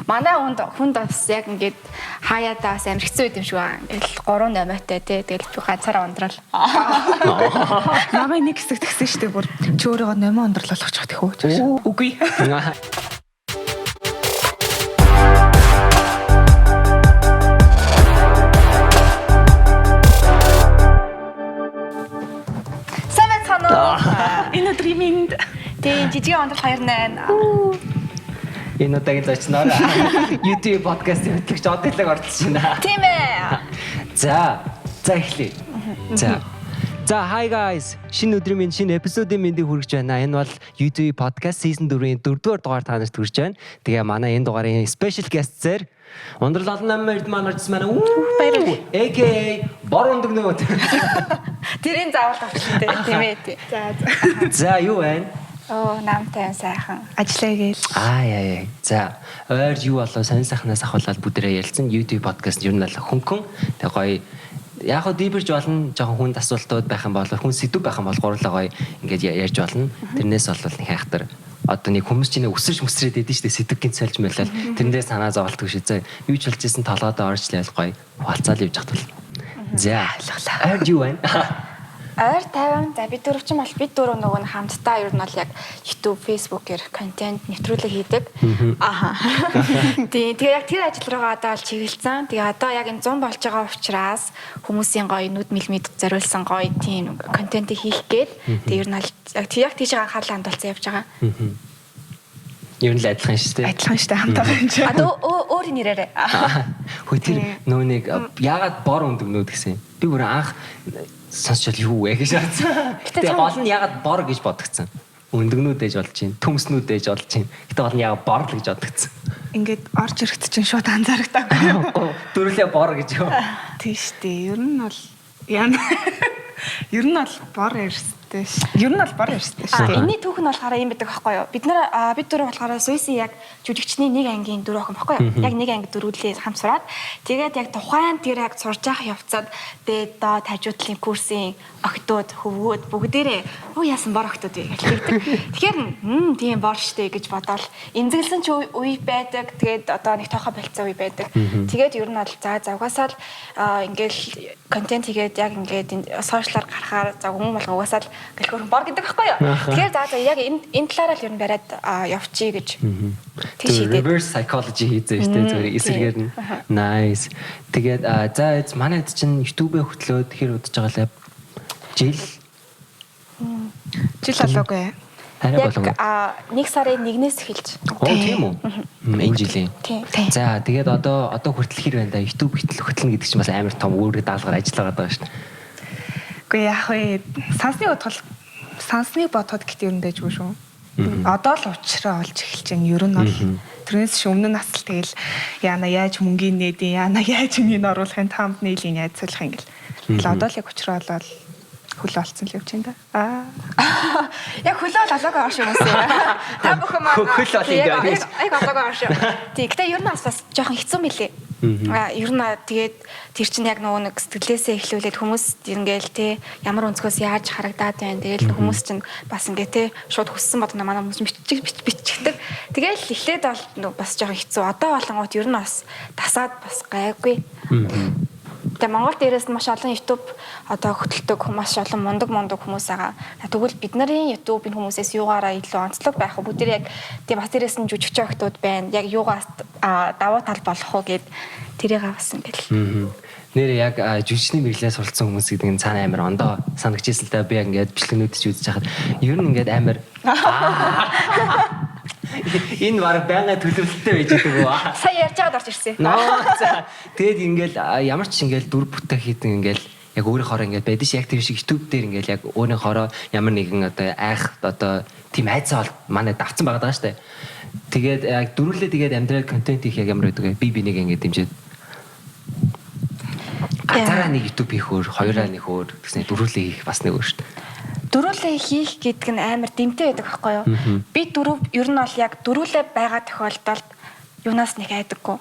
Манай хүнд бас яг ингээд хаяадаа бас амар хэцүү юм шиг байна. Ингээл 3 номойтой тий. Тэгэл би ганцаараа ундрал. Намайг нэг хэсэг тгсэн шүү дээ. Бүр чи өөрийгөө номоо ундрал болгочих гэх үү? Үгүй. Энэ өдрийн тий жижиг ундрал 28. Энэ удаагийн зочноор YouTube podcast хөтлөгч Одэлэг орж байна. Тийм ээ. За эхлэе. За hi guys. Шинэ өдрийн шинэ эпизодын мэндийг хүргэж байна. Энэ бол YouTube podcast season 4-ийн 4-р дугаар та нарт хүргэж байна. Тэгээ манай энэ дугаарын special guest-зэр Ундрал олон намын эрдман орж байна. Баярлалаа. AKA бор ундаг нөө. Тэрийн заавал авчихсан тийм ээ. За юу байна? Намтай сайхан. Ажиллая гээл. Яа. За ойр юу болоо сонь сайхнаас ахуулаад бүдэрээ ярилцсан YouTube podcast ер нь л хөнгөн. Тэг гоё. Яг хөө дибэрж болно. Жохон хүнд асуултууд байх юм бол хүн сэдв байх юм бол гурлаа гоё ингээд ярьж болно. Тэрнээс бол нэг хайхтар одоо нэг хүмүүс чинь өсөрч мөсрээд байдэн шүү дээ сэдвгийн цайлж мэлэл тэрнээс санаа зовлтгүй шээ. За юу ч болж исэн толгойдоо орчлал гоё хуалцаал явж захтал. За ойлголаа. Юу байна? Ойр 50. За бид дөрөв ч юм бол бид дөрөв нөгөө нь хамтдаа ер нь бол яг YouTube, Facebook-ээр контент нэвтрүүлэг хийдэг. Тэгээ яг тэр ажил руугаа одоо л чиглэлцэн. Тэгээ одоо яг энэ 100 болж байгаа учраас хүмүүсийн гоё нүд мэлмэд зориулсан гоё тийм контентыг хийх гээд тэгээ ер нь бол яг тийш анхаарлаа хандуулсан явж байгаа. Ер нь л адилхан шүү дээ. Адилхан шүү дээ хамтаа юм чи. Өөр нэрээрээ. Хөө тэр нөө нэг ягаад бор өндөгнүүд гэсэн. Би бүр анх сонсчод юу вэ гэж бодсон. Гэтэ гол нь ягаад бор гэж бодогцсон. Өндөгнүүд ээж болж чинь, төмснүүд ээж болж чинь. Гэтэ гол нь ягаад бор л гэж бодогцсон. Ингээд орж ирэхэд чинь шууд анзаарагдаагүй. Дөрүлээ бор гэж юу. Тийш дээ. Ер нь бол бор ярьстай ш. Ер нь бол бор ярьстай ш. Энэний түүх нь болохоор юм байдаг байхгүй юу? Бид дөрөв болохоор Суйсын яг жүжигчний нэг ангийн дөрөв охин байхгүй юу? Яг нэг анги дөрвөлээ хамт сураад тэгээд яг тухайн тэр яг сурж явах явцад дээд доод хажуудлын курсын охидууд хөвгүүд бүгдээрээ яасан бор охидууд вэ гэж хэлдэг. Тэгэхээр тийм бор штэ гэж бодоол эмзэглсэн ч үе байдаг. Тэгээд одоо нэг тоохоо болцсон үе байдаг. Тэгээд ер нь бол угаасаа л ингээл контент хийгээд яг ингээд сошиалар гарахаар хүн болго угаасаа л гэлхөр бор гэдэг байхгүй юу. Тэгэхээр яг энэ талаараа л ер нь бариад явчих гэж тийш хийдэг. Reverse psychology хийzээ штэ зүгээр эсэргээр нь. Nice. Тэгээд за манайд чинь YouTube-ээ хөтлөөд хэр удаж байгаа лээ? Жил болоогүй. Яг 1 сарын 1-ээс эхэлж. Тийм үү? Энэ жилийн. За тэгээд одоо хүртэл хэр байна да YouTube хөтлөн гэдэг чинь бас амар том өөрөөр даалгаар ажиллагаад байгаа шүү дээ. Үгүй яах вэ? Сансныг бодоход гэхдээ ер нь дэжгүй шүү. Одоо л уучраа олж эхэлж байна. Ер нь бол тэрнээс өмнө нь асал тэгэл яана яаж мөнгөний нээдин яана яаж үнийг оруулахын тамд нийлийн найзлах юм гэл. Тэгэл одоо л яг уучраа болоод хөлөө олцсон л явж байна да. Яг хөлөө олоогүй орш юм уу? Та бүхэн маа хөл ол ингэ. Ай олоогүй орш. Тий, гэтээ ер нь бас жоохон хэцүү мэлээ. Ер нь тэгээд тэр чинь яг нөгөө нэг сэтгэлээсээ эхлүүлээд хүмүүс ингээл те ямар өнцгөөс яаж харагдаад байна. Тэгэл хүмүүс чинь бас ингээ те шууд хүссэн бодно манай хүмүүс биччихдэг. Тэгэл эхлээд бол бас жоохон хэцүү. Одоо болонгууд ер нь бас тасаад бас гайгүй. Тэгээ Монгол дээрээс нь маш олон YouTube одоо хөтэлдэг хүмүүс олон мундаг хүмүүс байгаа. Тэгвэл бид нарын YouTube-ийн хүмүүсээс юугаараа илүү онцлог байх вэ? Бүгд яг тийм бас дээрээс нь жүжигч охтууд байна. Яг юугаас давуу тал болох уу гэд тэрийг бас ингээл. Нэр яг жүжигчний мэдлээ суралцсан хүмүүс гэдэг нь цаана амар ондоо санагдчихсэн л да. Би ингээд бичлэгнүүдийг үзэж хахад ер нь ингээд амар энэ баг байнга төлөвлөлттэй байж байгаа уу? Сая ярьж байгаад орж ирсэн. За тэгээд ингээл ямар ч ингээл дүр бүтээх хийдэн ингээл яг өөрийнхоороо ингээд байдаг ш яг тэр шиг YouTube дээр ингээл яг өөрийнхоороо ямар нэгэн одоо айх одоо тийм айцаа бол манай давцсан байгаа даа штэ. Тэгээд яг дөрүлээ тэгээд амьдрал контент хийх яг ямар байдаг вэ? Би нэг ингээд дэмжиж газараа нэг YouTube хийх өөр, хоёроо нэг өөр гэсэн дөрүлээ хийх бас нэг өөр штэ. Дөрүүлээ хийх гэдэг нь амар дэмтэй байдаг байхгүй юу? Би дөрөв ер нь бол яг дөрүүлээ байгаа тохиолдолд юунаас нэг айдаггүй.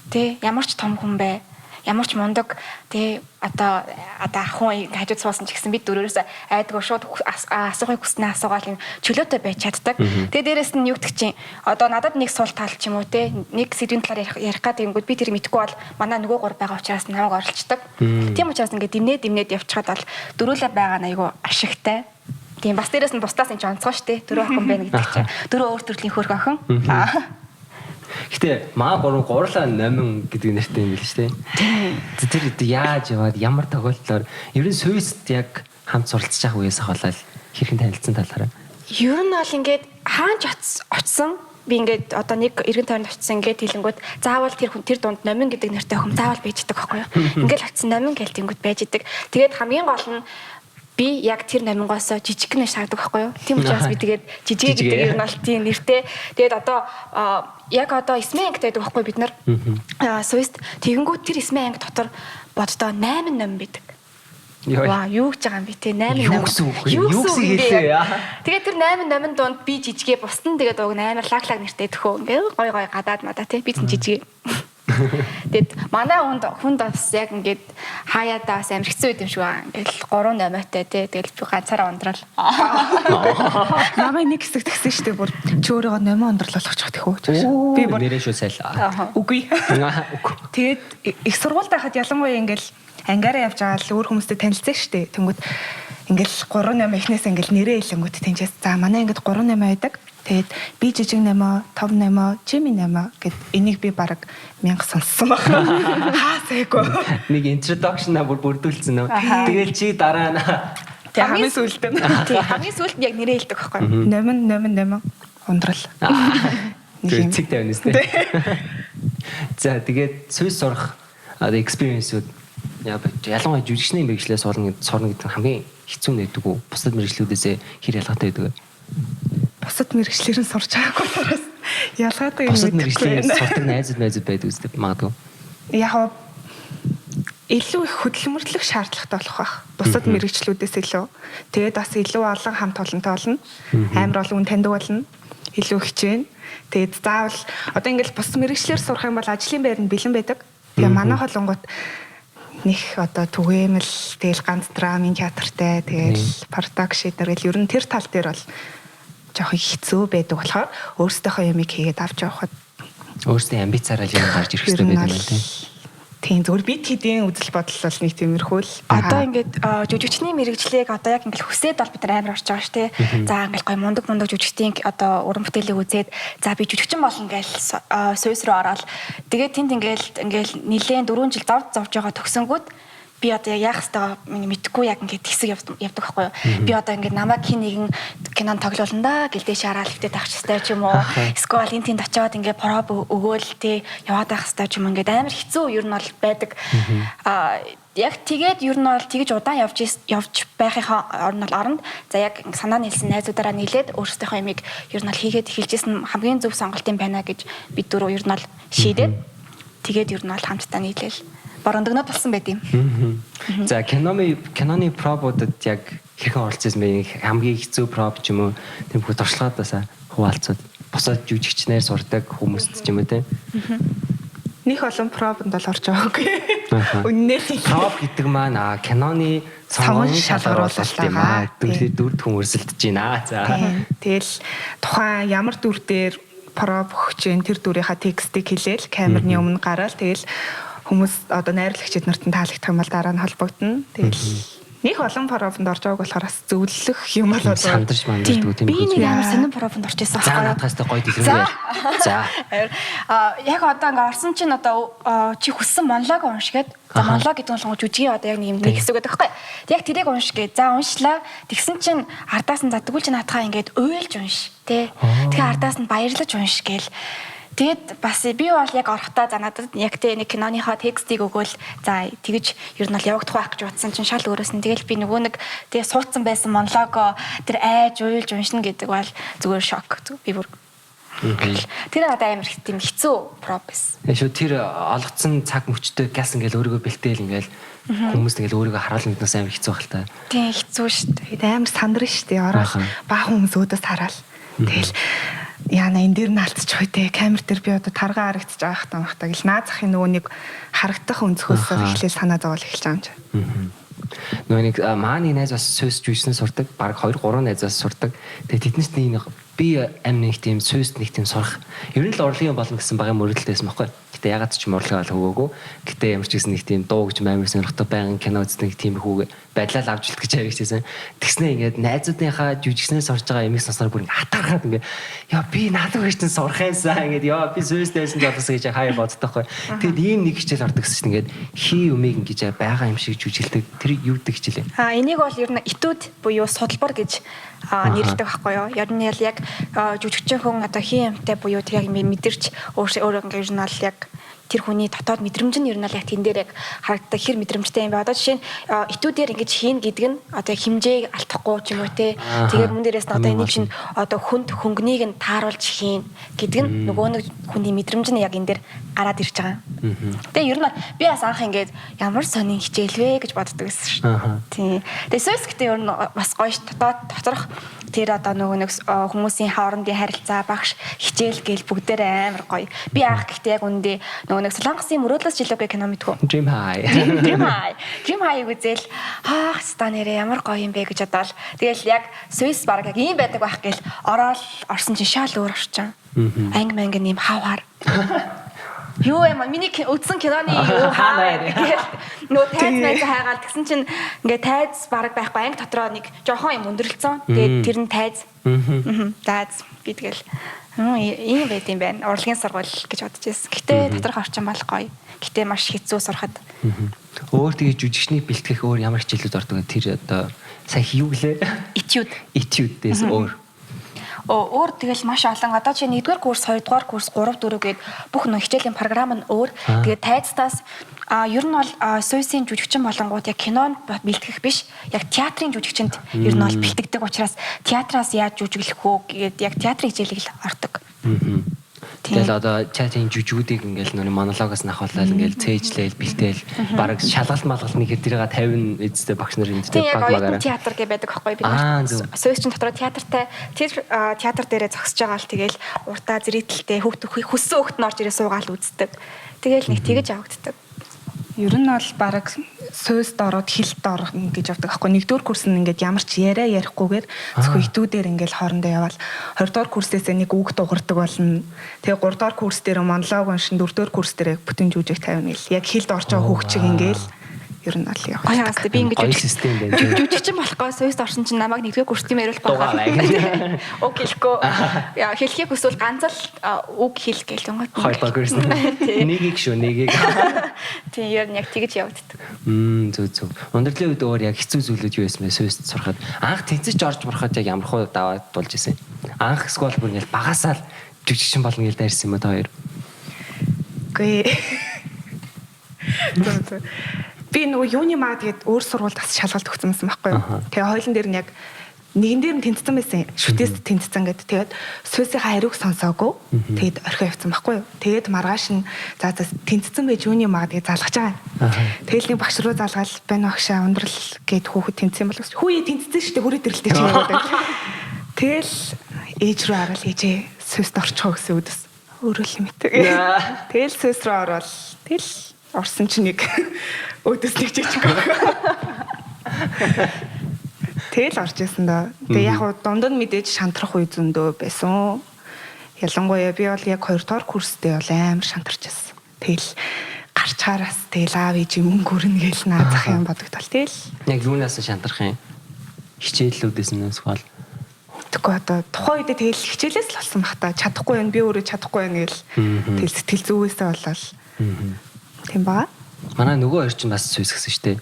Тэ ямар ч том хүн бай. ямар ч мундаг тий одоо ахын хажууд суусан ч гэсэн бид дөрөөс айдгаа шууд асуухыг хүснэ асуугаал юм чөлөөтэй байж чаддаг. Тэгээ дээрэс нь юу гэдэг чинь одоо надад нэг сул тал ч юм уу тий нэг сэдвийн талаар ярих гэдэг юмгууд би тэр мэдгүй бол манай нөгөө гур байгаа учраас намайг оролцдог. Тийм учраас ингээд дэмнээд явчихад бол дөрүүлээ байгаа нь айгүй ашигтай. Тийм бас дээрэс нь бусдаас энэ ч онцгой шүү дээ. Дөрөв охин байна гэдэг чинь. Дөрөв өөр төрлийн хөрх охин. Гэтэ маа гурлаа номин гэдэг нэртэй юм биш үү? Тийм. Тэр яаж яваад ямар тохиолдлоор ер нь Сүйст яг хамт суралцж явах үеэс хаваалал хэрхэн танилцсан талаараа. Ер нь бол ингээд хаач очсон би ингээд одоо нэг эргэн тойронд очсон ингээд хэлэнгүүт заавал тэр дунд номин гэдэг нэртэй охин заавал байждаг байхгүй юу? Ингээд очсон номин гэлтэнгүүд байждаг. Тэгээд хамгийн гол нь би яг тэр номингоос жижигхэн шаарддаг байхгүй юу? Тийм учраас би тэгээд жижиг гэдэг ер нь бол тийм нэртэй. Тэгээд одоо яг одоо Исмэн ангид байдаг байхгүй бид нар. Сүйст тэгэнгүүт тэр Исмэн анги дотор боддоо 8 ном байдаг. Ваа юу гэж байгаа юм бэ те 8 ном. Юу гэсэн хэлээ. Тэгээд тэр 8 номын донд би жижигээ бусдан тэгээд уг 8 лаглаг нэртэй төхөө ингээ гой гадаад мадаа те би жижигээ. Тэгэд манай хүнд бас яг ингээд хаяадаа бас амар хэцүү юм шиг байгаа. Ингээл 3 номойтой тий. Тэгэл би ганцаараа ундрал. Намайг нэг хэсэг тгсэн шүү дээ. Бүр чи өөрийгөө номоо ундрал болгочих тэхүү. Би бүр нэрээ шүү сайлаа. Үгүй. Тэгээд их сургуульд байхад ялангуяа ингээл ангаараа явж байгаа л өөр хүмүүстэй танилцсан шүү дээ. Тэнгүүд ингээл 3 ном эхнээс ингээл нэрээ хэлэнгүүт тэнцээс за манай ингээд 3 ном байдаг. Тэгээд би жижиг намаа, том намаа, чими намаа гэд энийг би бараг 1000 сонссон байна. Хаасайгүй. Нэг introduction бүр бүрдүүлсэн нөө. Тэгэл чи дараа нь хамгийн сүүлд нь. Тий, хамгийн сүүлд яг нэрээ хэлдэг байхгүй юу? Номин ундрал. Тэг цэг тавьнаас тий. За тэгээд Сүйс сурах experience-үүд ялангуяа жүжигчний мэргэжлээ сурна гэдэг нь хамгийн хэцүү нэгдэг үү? Бусад мэргэжлүүдээс хэр ялгаатай байдаг вэ? Бусад мэргэжлэрэн сурч байгаагүй учраас ялгаатай юм үү? Бусад мэргэжлэрэн сурдаг найзууд байдаг үстэй магадгүй. Яг илүү их хөдөлмөрлөх шаардлагатай болох байх. Бусад мэргэжлүүдээс илүү. Тэгээд бас илүү олон хамт олонтой болно. Амар олон хүн таньдаг болно. Илүү хичээнэ. Тэгээд заавал одоо ингээл бус мэргэжлэр сурах юм бол ажлын байр нь бэлэн байдаг. Тэгээ манай холонгот них одоо түгээмэл тэгэл ганц драмын театртай тэгэл продакшн дээр ер нь тэр тал дээр бол жоохон хэцүү байдаг болохоор өөрсдийнхөө ямиг хийгээд авч явахад өөрсдийн амбицаараа л юм гарч ирэх хэрэгтэй байдаг юм тийм. Тийм зөвөр бид хэдийн үзэл бодол бол нэг тиймэрхүү л. Одоо ингээд жүжигчний мэрэгжлийг одоо яг ингээд хүсээд бол бид амар орж байгаа шүү дээ. За ингээд гой мундаг жүжигчдийн одоо уран бүтээлийг үзээд за би жүжигчин болно гээл Сүйс рүү ороод тэгээд тэнд ингээд нилээн 4 жил зовж байгаа төгсөнгүүд би одоо яах хэвээр мэдхгүй яг ингээд хэсэг явдаг байхгүй юу. Би одоо ингээд намайг хин нэгэн кинонд тоглуулна да гэлдээ шараал хвтээ тавьчих хэвээр ч юм уу. Эсвэл энэ тэнд очиод ингээд проб өгөөл тээ яваад байх хэвээр ч юм ингээд амар хэцүү ер нь бол байдаг. Яг тэгээд ер нь бол тэгж удаан явж байхын оронд за яг санаа нийлсэн найзуудаараа нийлээд өөрсдийнхөө ямиг ер нь бол хийгээд эхэлжсэн хамгийн зөв сонголт юм байна гэж бид дөрөв ер нь бол шийдээд тэгээд ер нь бол хамтдаа нийлээл борондогноо болсон байт юм. За киноны пробуудад яг хэрхэн оролцсон бэ? Хамгийн хэцүү проб ч юм уу тиймэрхүү туршлагаадаас хуваалцаад бусад жүжигчнээр сурдаг хүмүүст ч юм уу те. Них олон пробонд бол орж байгаагүй. Үннээр проб гэдэг маань киноны цомон шалгаруулалт юм аа. Дүр хүмүүрсэлдэж байна. За. Тэгэл тухайн ямар дүр дээр проб өгч जैन тэр дүрийнхаа текстийг хэлээл камерны өмнө гараал тэгэл хүмүүс одоо найрлагчид нарт нь таалагдах юм бол дараа нь холбогдно. Тэгэл нэг олон пробонд орж байгааг болохоор бас зөвлөх юм бол одоо сандарч манддаг тийм. Би нэг амар сонин пробонд орж ирсэн байхгүй. За хастай гоё дэлгэрэнгүй. За. Яг одоо ингээ орсон чинь одоо чи хүссэн монолог уншгээд за монолог гэдэг нь жүжигийн одоо яг нэг хэсэг байдаг байхгүй. Яг тэрийг уншгээд за уншлаа. Тэгсэн чинь ардаас нь за тэгвэл чи наатахаа ингээд уйлж унш тий. Тэгээ ардаас нь баярлаж унш гээл. Тэгэд бас би бол яг орохдоо за надад яг тэ нэг киноныхоо текстийг өгөөл за тэгэж ер нь бол явагдах байх гэж утсан чинь шал өөрөөс нь тэгэл би нөгөө нэг тэгээ суудсан байсан монолого тэр айж уйлж уншина гэдэг бол зүгээр шок би бүр тэр надад амар тийм хэцүү пропс. Шүү тэр олгоцсон цаг мөчтэй газ ингээл өөрийгөө бэлтээл ингээл хүмүүс ингээл өөрийгөө хараал мэднээс амар хэцүү байх л та. Тийм хэцүү шүү дээ. Тэгээд амар сандрна шүү дээ ороо баа хүмүүс өөдөөс хараал. Тэгэл яана энэ дээр нь алдчих үү те камер дээр би одоо тарга харагдчих байгаа хтаа гэл наад захын нөгөө нэг харагдах өнцгөөс эхлээ санаа зовол эхэлж байгаа юм чинь. Нөгөө нэг мааны найз бас Сүйс жүжигчнээс сурдаг. Бараг 2-3 найзаас сурдаг. Тэгээ тэднээс нэг би амин нэг тийм Сүйс нэг тийм сурах. Ер нь л урлагийн болно гэсэн багын мөрөлдөлтэйсэн байхгүй. Гэтэ ягаад ч юм урлагаа хөвөөгөө. Гэтэ ямар ч гэсэн нэг тийм дуу гэж амар сонирхтой байнгын кино үздэг нэг тийм хүүгээ байдлаа авч үлдэх гэж харигчээсэн. Тэгснэ ингээд найзуудынхаа жүжигчнээс сурж байгаа ямиг сонсоор бүр ингээд хатаархаад ингээд яа би наадах гэж чинь сурах юмсан ингээд яа би Сүйстэйсэн ч болоосоо гэж хаяа боддохгүй. Тэгэд ийм нэг хичээл ордог гэсэн ингээд хий юмыг ингэж байгаа юм шиг жүжиглдэг. Тэр юу гэдэг хичээл вэ? Энийг бол ер нь этюд буюу судалбар гэж нэрлэдэг байхгүй юу? Ер нь яг жүжигчин хүн одоо хий юмтай буюу тэр яг мэдэрч өөрөө ингээд ер нь бол яг тэр хүний дотоод мэдрэмж нь ер нь яг тэн дээр яг харагддаг хэр мэдрэмжтэй юм бэ? Одоо жишээ нь этюдээр ингэж хийн гэдэг нь одоо хэмжээг алдахгүй ч юм уу те. Тэгээд мөн дээрээс нь одоо энийг чинь одоо хүнд хөнгөнийг нь тааруулж хийн гэдэг нь нөгөө нэг хүний мэдрэмж нь яг энэ дээр гараад ирж байгаа. Тэгээ ер нь би бас анх ингэж ямар сонин хичээл вэ гэж боддог байсан шүү. Тийм. Тэгээ Сүйс гэдэг ер нь бас гоё ш доторх тэр одоо нөгөө нэг хүмүүсийн хоорондын харилцаа багш хичээл гээл бүгдээр амар гоё. Би анх гэхдээ яг үндэ нөгөө нэг Солонгосын мөрөөдлөс жилүүгээ кино мэдгүй. Dream High. Dream High үзэл ста нэрээ ямар гоё юм бэ гэж бодоол. Тэгэл яг Сүйс баг яг ийм байдаг байх гээл орсон чинь шал өөр орчин. Анги манги нэм хаваар. Юу юм миний үзсэн киноны юу хаа нөө тайз найз хайгаал тэгсэн чинь ингээ тайз бараг байхгүй анги дотроо нэг жоохон юм өндөрлцөн. Тэгээд тэр нь тайз. Тайз би тэгэл ийм байт юм байна. Урлагийн сургууль гэж бодож байсан. Гэтэ доторх орчин бол гоё. Гэтэ маш хэцүү сурахад. Өөр тэгээ жүжигчний бэлтгэх өөр ямар хичээлүүд ордог вэ? Тэр одоо сая юу гэлээ? Этюд дэс өөр. Өөр тэгэл маш олон. Одоо чи 1-р курс, 2-р курс, 3-4 гээд бүх нөх хичээлийн програм нь өөр. Тэгээд тайзтаас ер нь бол Сүйсийн жүжигчин болонгууд яг кинонд бэлтгэх биш. Яг театрын жүжигчинд ер нь бол бэлтгэдэг учраас театраас яаж жүжиглэх үү гээд яг театрын хичээлийг л ордог. Тэгэл одоо театрын жүжигүүдийг ингээл нүг монологоос нахвалал ингээл цээжлээл бэлтээл бараг шалгалт малгалт нэг тэрийг 50 эзтэй багш нар эндтэй баг багаараа театр гэ байдаг аахгүй бид нар Сүйсчин дотор театртай тэр театр дээрээ зогсож байгаа л тэгэл уртаа зэрэгтэлтэй хөссөн хөвгт нь орж ирээ суугаал үздэг. Тэгэл нэг тэгэж авагддаг. Ер нь бол баг Сүйст ороод хилд орох гэж явдаг аахгүй. 1-р курс нь ингээд ямар ч яриа ярихгүйгээр зөвхөн итүүдээр ингээд хоорондоо явал 2-р курсээс нэг үг дуурдаг болно. Тэгээ 3-р курс дээр монолог уншин 4-р курс дээр бүтэн жүжиг тавина гэл. Яг хилд орж байгаа хүүхчиг ингээд ер нь бол явах. Гоёс би ингэж систем байна. Жүжигчин болохгүй Сүйст орсон чинь намайг 1-р курсТийм яриулах байгаа. Үг хэлэхгүй. Яа хэлхийг хүсвэл ганц л үг хэл гээл юм. 2-р курс. Нэгийг шүү нэгийг. Тийм ер нь яг тэгэж явагддаг. Зүг. Ундралын үед өөр яг хэцүү зүйлүүд юу байсан бэ Сүйст сурахад? Анх тэнцэж орж бурахад яг ямар хуу даваад болж исэн. Анх скол бүр ингээл багасаал жүжигчин болно гэж дайрсан юм та хоёр. Үгүй. Би нөгөө юуны маа тэгээд өөр сургуульд бас шалгалт өгсөн байсан байхгүй юу. Тэгээ хойлон дээр нь яг нэгэн дээр нь тэнцсэн байсан. Шүтээс тэнцсэн гэдэг. Тэгээд Сүйсийн хариуг сонсоогүй. Тэгээд орхио явцсан байхгүй юу. Тэгээд маргааш нь за тэнцсэн байж юуны маа тэгээд залгаж байгаа. Тэгэл нэг багш руу залгаал байна багшаа ундрал гэд хүүхэд тэнцсэн бол хүүе тэнцсэн шүү дээ хүрээд ирэлтэй чи гэдэг. Тэгэл ээж рүү хараад ээжээ Сүйст орчихоо гэсэн үдэс. Өөрөө л юм ээ. Тэгэл Сүйс рүү ороод тэгэл орсон чинь нэг өөдөөс нэг жижиг. Тэгэл орж исэн да. Тэгээ яг дунд нь мэдээж шантрах үе зөндөө байсан. Ялангуяа би бол яг 2-р курстэй бол амар шантарч байсан. Тэгэл гарч хараас тэгэл аав ээж мөнгө өрнө гээл наазах юм бодогдол. Тэгэл яг юунаас шантрах юм? Хичээллүүдээс нь эсвэл тэгэхгүй одоо тухайн үедээ тэгэл хичээлээс л болсон бах та. Чадахгүй байна би өөрөө чадахгүй байна гээл тэгэл сэтгэл зүгээсээ болол. Тийм ба. Манай нөгөө хоёр ч бас Сүйс гэсэн шүү дээ.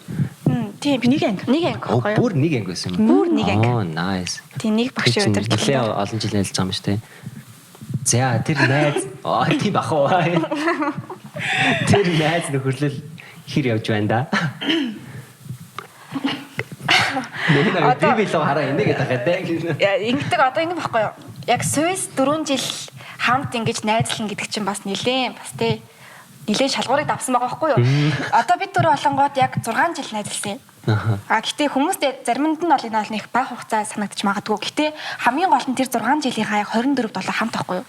Тийм нэг анги байхгүй юу? Бүр нэг анги байсан юм. Бүр нэг анги. Nice. Тийм нэг багш удирдах. Нэлээ олон жил нэлж байгаа юм шүү дээ. За тэр найз тийм бах уу. Тэр найз нөхөрлөл хэр явж байна да. Одоо би л хараа энийг гэдэг дээ. Ингэдэг одоо ингэ байхгүй юу? Яг Сүйс 4 жил хамт ингэж найзлан гэдэг чинь бас нэлээ бас тий нэлээд шалгуурыг давсан байгаа байхгүй юу? Одоо бид дөрөв болонгууд яг 6 жил найзлсан юм. Гэтээ хүмүүстээ заримд нь бол энэ бол нэг бага хугацаа санагдчих магадгүй. Гэтээ хамгийн гол нь тэр 6 жилийнхаа яг 24 долоо хамт байхгүй юу?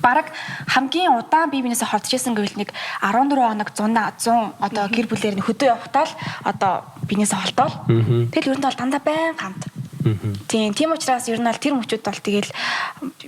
Бараг хамгийн удаан бие биенээсээ холдож исэн гэвэл нэг 14 хоног 100 одоо гэр бүлээр нь хөдөө явахдаа л одоо биенээсээ холдоол. Тэгэл ер нь бол дандаа байн хамт. Тийм учраас ер нь бол тэр мөчүүд бол тэгэл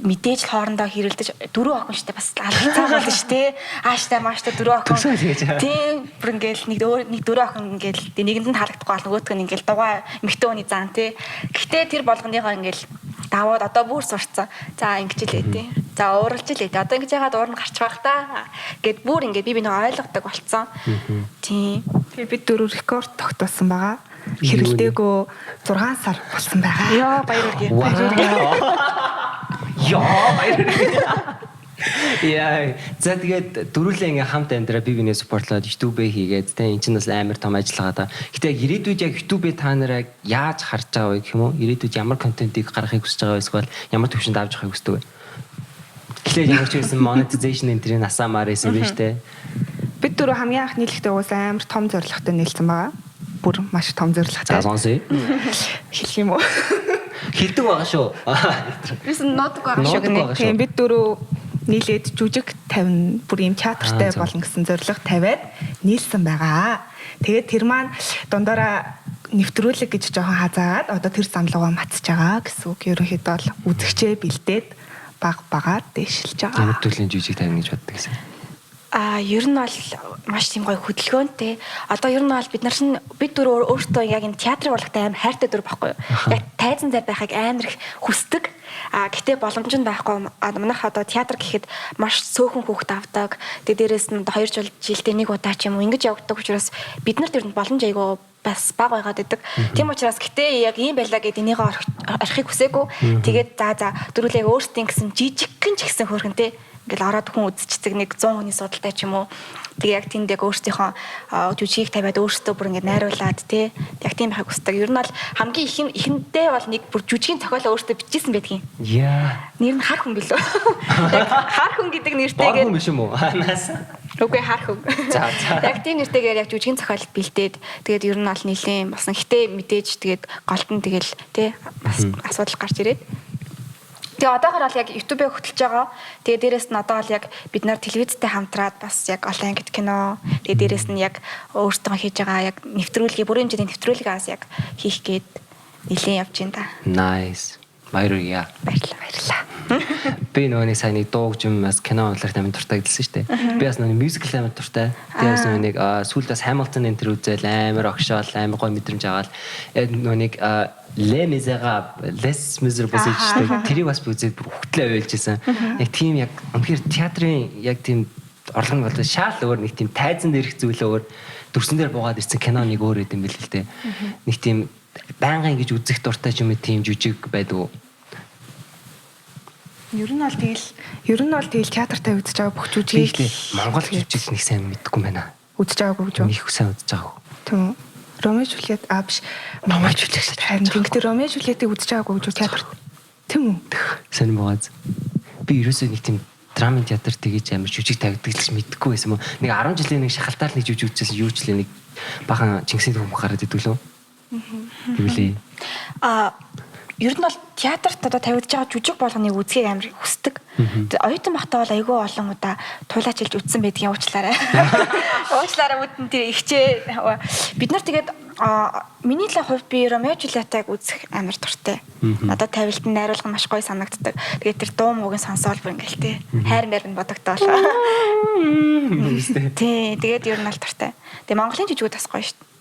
мэдээж л хоорондоо хэрэлдэж 4 охин штэ бас алцаа болно штэ. Ааштай мааштай 4 охин. Тийм бүр ингээл нэг 4 охин ингээл нэгэнд нь таалагдахгүй бол нөгөөтг нь ингээл дугаа эмхтэн хүний зан тий. Гэхдээ тэр болгоныгоо ингээл даваад одоо бүр сурцсан. За ингэж лээ тий. За ууралж лээ. Одоо ингэж яагаад уурна гарч байх та гэд бүр ингээд би нэг ойлгодог болцсон. Тийм. Тэгээ бид 4 рекорд тогтоосон байгаа. Хэрэлдээгөө 6 сар болсон байгаа. Йоо баяр хүргэе. Яа баяр хүргэе. Яа. За тэгээд дөрүлээ ингээм хамт амьдраа бие биенээ спортлоод YouTube хийгээд тэ эн чинь бас амар том ажиллагаа да. Гэтэ ирээдүйд яг YouTube та нараа яаж харж байгаа вэ гэх юм уу? Ирээдүйд ямар контентийг гаргахыг хүсэж байгаа вэ эсвэл ямар төвшөнд авч явахыг хүсдэг вэ? Тэгэхээр ямар ч байсан monetization энтрийн насаамаар байсан биз дээ. Бид 4 хамгийн анх нийлэхдээ уусаа амар том зорилготой нийлсэн байгаа. Бүр маш том зорилготой. За сонсъё. Хэлэх юм уу? Хэлдэг байгаа шүү. Бис нотог байгаа шүү гэнэ. Тийм бид 4 нийлээд жүжиг 50 бүр юм театртай болно гэсэн зорилго тавиад нийлсэн байгаа. Тэгээд тэр маань дундаараа нэвтрүүлэг гэж жоохон хазаад одоо тэр замлууга матсаж байгаа гэсэн үг. Ерөнхийдөө бол үзэгчээ бэлдээд багаар дэвшилж байгаа. Ямар төрлийн жүжиг тавина гэж боддог гэсэн. Ер нь бол маш тийм гоё хөдөлгөөнтэй. Одоо ер нь бол бид дөрөв өөртөө яг энэ театрыг болгохтай амар хайртай дөрөв байхгүй юу? Яг тайзан дээр байхыг амар их хүсдэг. Гэтээ боломж нь байхгүй. Манайх одоо театр гэхэд маш цөөхөн хүүхд авдаг. Тэгээ дээрээс нь 2 жилдээ нэг удаа ч юм уу ингэж явагддаг учраас бид нарт ер нь боломж айгаа бас бага байгаад байдаг. Тийм учраас гэтээ яг ийм байлаа гэд энийгээ орохыг хүсээгүй. Тэгээд за дөрүлээ өөрсдийн гэсэн жижигхэн ч гэсэн хөөрхөнтэй ингээл ороод хүн үзчихдэг нэг 100 хүний судалтай ч юм уу. Тэгээ яг тэнд яг өөрсдийнхөө жүжигийг тавиад өөрсдөө бүр ингээд найруулад тий. Яг тийм байхыг хүсдэг. Ер нь бол хамгийн ихэндээ бол нэг бүр жүжигийн зохиолоо өөрсдөө бичсэн байдгийн. Яа. Нэр нь хар хүн билүү. Яг хар хүн гэдэг нэртэйгээр юм биш юм уу? Ханаас. Үгүй хар хүн. За. Яг тийм нэртэйгээр яг жүжигийн зохиол бэлдээд тэгээд ер нь бол нилийн басан. Гэтэ мэдээж тэгээд голд нь тэгэл тий бас асуудал гарч ирээд. Тэгээ одоогор бол яг YouTube-ыг хөтлөж байгаа. Тэгээ дээрэс нь одоо бол яг бид нар телевизтэй хамтраад бас яг онлайн гэт кино. Тэгээ дээрэс нь яг өөртөө хийж байгаа яг нэвтрүүлгийг бүрэн хэмжээний нэвтрүүлгийг бас яг хийх гээд нэлээд явж байна да. Nice. Баярлалаа. Баярлалаа. Би нөгөө сайн нэг дуугч юм бас кино онлоор амар дуртай гэдсэн шүү дээ. Би бас нөгөө мюзикл амар дуртай. Тэгээс нөгөө нэг сүүлдээс Hamilton энэ төр үзэл амар огшоол амар гоё мэдрэмж аваад нөгөө нэг Les Misérables, Les Misérables гэдэг тэрийг бас би үзээд бүр хөтлөө ойлжсэн. Яг тийм яг үнэхээр театрын яг тийм орлого нь бол шаал өөр нэг тийм тайзан дээрх зүйл өөр дүрсэн дээр буугаад ирсэн кино нэг өөр юм бэл л дээ. Нэг тийм байнгын ингэж үзэх дуртай ч юм уу тийм жүжиг байдаг уу? Ер нь бол тэгэл театртай үзэж байгаа бүх жүжиг Монгол жүжиг нэг сайн мэдгүй байна. Үзэж байгаагүй гэж юу? Их сайн үзэж байгаа. Тийм. Ромео Жулиет биш Монгол жүжигч харин тэгтээ Ромео Жулиетийг үзэж байгаагүй гэж театрт. Тийм үү? Сайн бааз. Би ерөөсөө нэг тийм драмын театр тэгэж амар жүжиг тавьдаг л мэдгүй байсан юм. Нэг 10 жилийн нэг шахалтаар нэг жүжиг үзсэн юу ч л нэг бахан Чингисийн төв гараад идэв лөө. Юу лээ. Ер нь бол театрт одоо тавигдж байгаа жүжиг болгоныг үзхийг амар хүсдэг. Оюутан багтаа бол айгүй олон удаа туулаачилж үзсэн байдгийн уучлаарай. Уучлаарай үтэн тэр ихчээ. Бид нар тэгээд миний л хувьд би Ромео Жулиетыг үзэх амар дуртай. Надад тавилт нь найруулга маш гоё санагддаг. Тэгээд тэр дуу муугийн сонсоол бүр ингээл те. Хайр маяг нь бодогдоо. Тий, тэгээд ер нь аль дуртай. Тэгээд Монголын жүжигүүд бас гоё шүү дээ.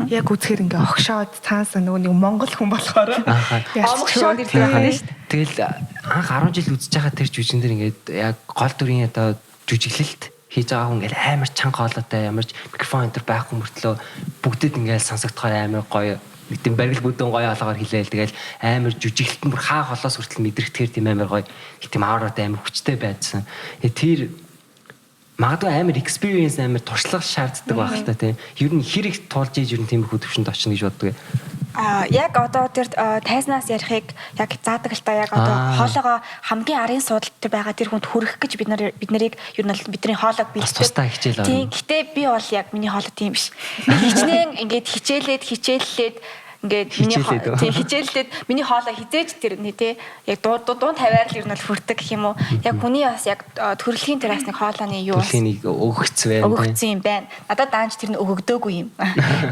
Яг үзэхээр ингээ огшоод цаанаас нөгөө нэг монгол хүн болохоор огшоод ирдэг байна шүү дээ. Тэгэл анх 10 жил үзэж байгаа тэр жүжигэн дээр ингээд яг гол дүрийн одоо жүжиглэлт хийж байгаа хүн ингээл амар чанга хоолойтой ямарч микрофон энэ төр байхгүй мөртлөө бүгдэд ингээл сонсогдохоор амар гоё нэг тийм барил бүдэн гоё алгаар хэлээл тэгэл амар жүжиглэлт нь бүр хаа холоос хүртэл мэдрэгдэхэр тийм амар гоё их тийм аураатай амар хүчтэй байдсан. Тэр магадгүй амар experience амар туршлага шаарддаг байх л та тийм. Ер нь хэрэг туулж ийж ер нь тиймэрхүү төвшөнд очно гэж боддог. Яг одоо тэр тайзнаас ярихыг яг заадаг л та яг одоо хоолоогоо хамгийн арын суудалтай байгаа тэр хүнд хүрэх гэж бид нарыг ер нь бидний хоолойг бэлддэг. Тийм. Гэтэ би бол яг миний хоолой тийм биш. Хичнээн ингээд хичээллээд ингээд хичээллээд миний хоолой хизээж тэр нэ тий яг дуун тавиар л ер нь хүрдэг гэх юм уу. Яг хүний бас яг төрөлхийн тэр бас нэг хоолойны юу төрөлхийг өгөгцсөн юм байна. Надад даанч тэр нь өгөгдөөгүй юм.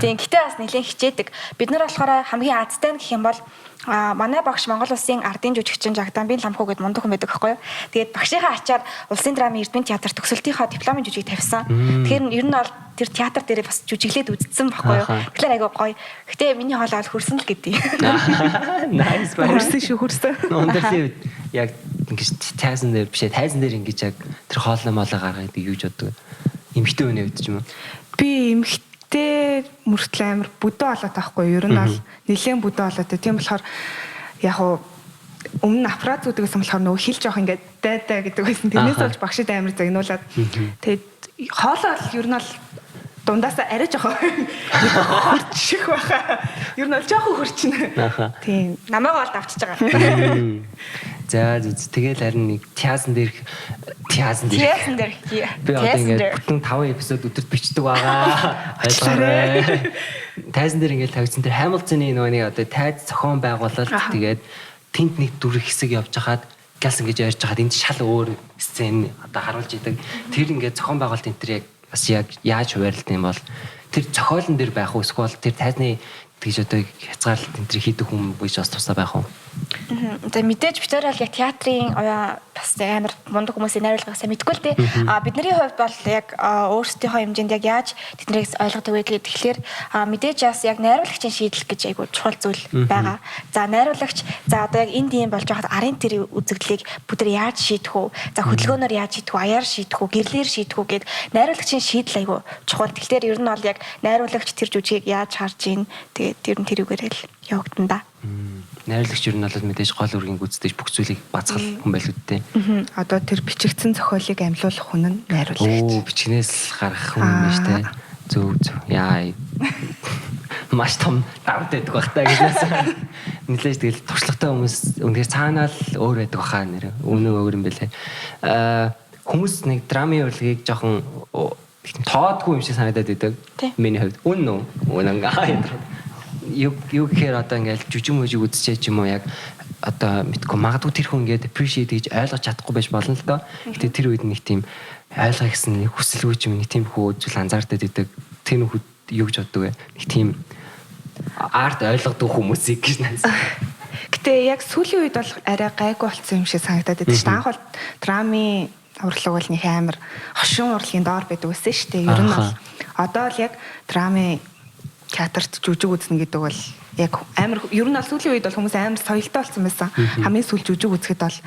Тийм. Гэтэ бас нэлээд хичээдэг. Бид нар болохоор хамгийн азтай гэх юм бол манай багш Монгол улсын ардын жүжигчин Жагдамбин Ламхуу гэд мундаг хүн байдаг байхгүй юу. Тэгээд багшийнхаа ачаар Улсын драмын Эрдэнэ театр төгсөлтийнхаа дипломын жүжиг тавьсан. Тэгэхээр ер нь бол тэр театр дээр бас жүжиглээд үзсэн байхгүй юу. Тэгэхээр айгүй гоё. Гэтэ миний хоолой бол хөрсөн л гэдэг. Nice байна. Хөрсөн шүү хөрсөн. Өндөрлийн яг ингэж тайзан дээр бишээ тайзан дээр ингэж яг тэр хоолой моолоо гаргаад юу гэж боддог. Эмхтэй үнэ өвдөж юм уу? Би эмхтэй мөртлөө амир бүдөө болоод байхгүй юу. Ер нь бол нэлээд бүдөө болоод. Тийм болохоор яг уу өмнө аппарат зүтгэсэн болохоор нөгөө хил жоох ингээд дайдаа гэдэг байсан. Тэрнээс болж багшид амир загнуулаад. Тэгээд хоолой ер нь бол дундаасаа арай жоохон хурчих баха. Ер нь бол жоохон хурчна. Тийм. Намайг бол давчиж байгаа. За тэгэл харин нэг театр дээр би одоо ингээд бүтэн 5 эпизод өдөрт бичдэг байгаа. Ойлгоорой. Тайзан дээр ингээд тавьсан тэр Hamilton-ы нөгөө одоо тайз зохион байгуулалт тэгээд тэнд нэг дүр хэсэг явж хахад гэлс ингэж ярьж хахад энд шал өөр сцен одоо харуулж идэг. Тэр ингээд зохион байгуулалт энэ тэр яг бас яг яаж хуваарлт юм бол тэр зохиолн дээр байх уу эсвэл тэр тайзны тэгж одоо хязгаарлалт энэ тэр хийдэг хүн биш бас тусаа байх уу? За мэдээж бид нар бол яг театрын бас амар мундаг хүмүүсийн найруулгыг сайн мэдгүй л дээ. Бидний хувьд бол яг өөрсдийнхөө хэмжээнд яг яаж тэднийг ойлгодог вэ гэхээр тэгэхээр мэдээж бас яг найруулагчийн шийдэл гэж айгуу чухал зүйл байгаа. За найруулагч за одоо яг энд юм болж байхад арын тэр үзэгдлийг бүдэр яаж шийдэх үү? За хөдөлгөөнөөр яаж шийдэх үү? Аяар шийдэх үү? Гэрлэр шийдэх үү гэд найруулагчийн шийдэл айгуу чухал. Тэгэхээр ер нь бол яг найруулагч тэр жүжигийг яаж харж ийн тэгээд ер нь тэрүүгээр л явагдана да. Найруулагч ер нь бол мэдээж гол үргийн гүйцэтгэж бүх зүйлийг бацгал хүн байл үүдтэй. Одоо тэр бичигдсэн зохиолыг амлуулах хүн нь найруулагч. Бичгнээс гаргах хүн юм биш үү? Зөв. Яа. Маш том давд байдаг бах та гэж нэлээж тэгэл туршлагатай хүмүүс үнээр цаанаа л өөр байдаг баха нэр. Үнэн өөр юм бэлээ. Хүмүүс нэг драмын урлагийг жоохон тоодгүй юм шиг санагдаад байдаг. Миний хувьд үнэн үү? Үнэн юу гэхээр одоо ингээл жүжиг мүжиг үзчихээ ч юм уу яг одоо мэдгүй магадгүй тэр хүн ингээд appreciate хийж ойлгож чадахгүй байж болно л доо. Гэтэ тэр үед нэг тийм ойлгох гэсэн нэг хүсэлгүй ч юм нэг тийм хөө зүйл анзаардаад идэг. Тэр нөхөд юу гэж боддог вэ? Нэг тийм арт ойлгодог хүмүүсийг гэж найс. Гэтэ яг сүүлийн үед бол арай гайгүй болсон юм шиг санагдаад байдаг шүү дээ. Анх бол драмын урлаг бол нэг амар хошин урлагийн доор байдаг байсан шүү дээ. Ер нь бол одоо л яг драмын театрт жүжиг үзнэ гэдэг бол яг амар ер нь сүүлийн үед бол хүмүүс амар соёлтой болсон байсан. Хамгийн сүүл жүжиг үзэхэд бол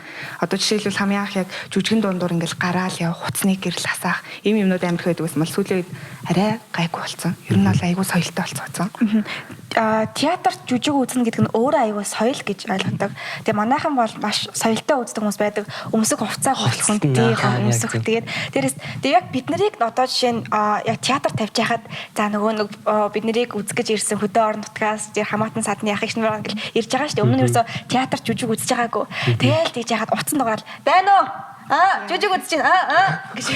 одоо жишээлбэл хамгийн анх яг жүжигэн дундуур ингээл гараал явах, хуцныг гэрэл хасаах ийм юмнууд амар их байдаг байсан бол сүүлийн үед арай гайгүй болсон. Ер нь бол айгүй соёлтой болцсон. Театрт жүжиг үзнэ гэдэг нь өөрөө айгүй соёл гэж ойлгодог. Тэгээ манайхан бол маш соёлтой үздэг хүмүүс байдаг. Өмсөг хувцас хувцсан өмсөх. Тэгээд дээрээс яг бид нарыг одоо жишээ нь яг театр тавьж яхад за нөгөө нэг бид нарыг үзгэж ирсэн хөдөө орон нутгаас хамаатан садны ах их нар гэл ирж байгаа шүү дээ. Өмнө нь ерөөсө театрт жүжиг үзэж байгаагүй. Тэгээл тийж яхад утсан дугаал байна уу? Жүжиг үзэж байна. Гэж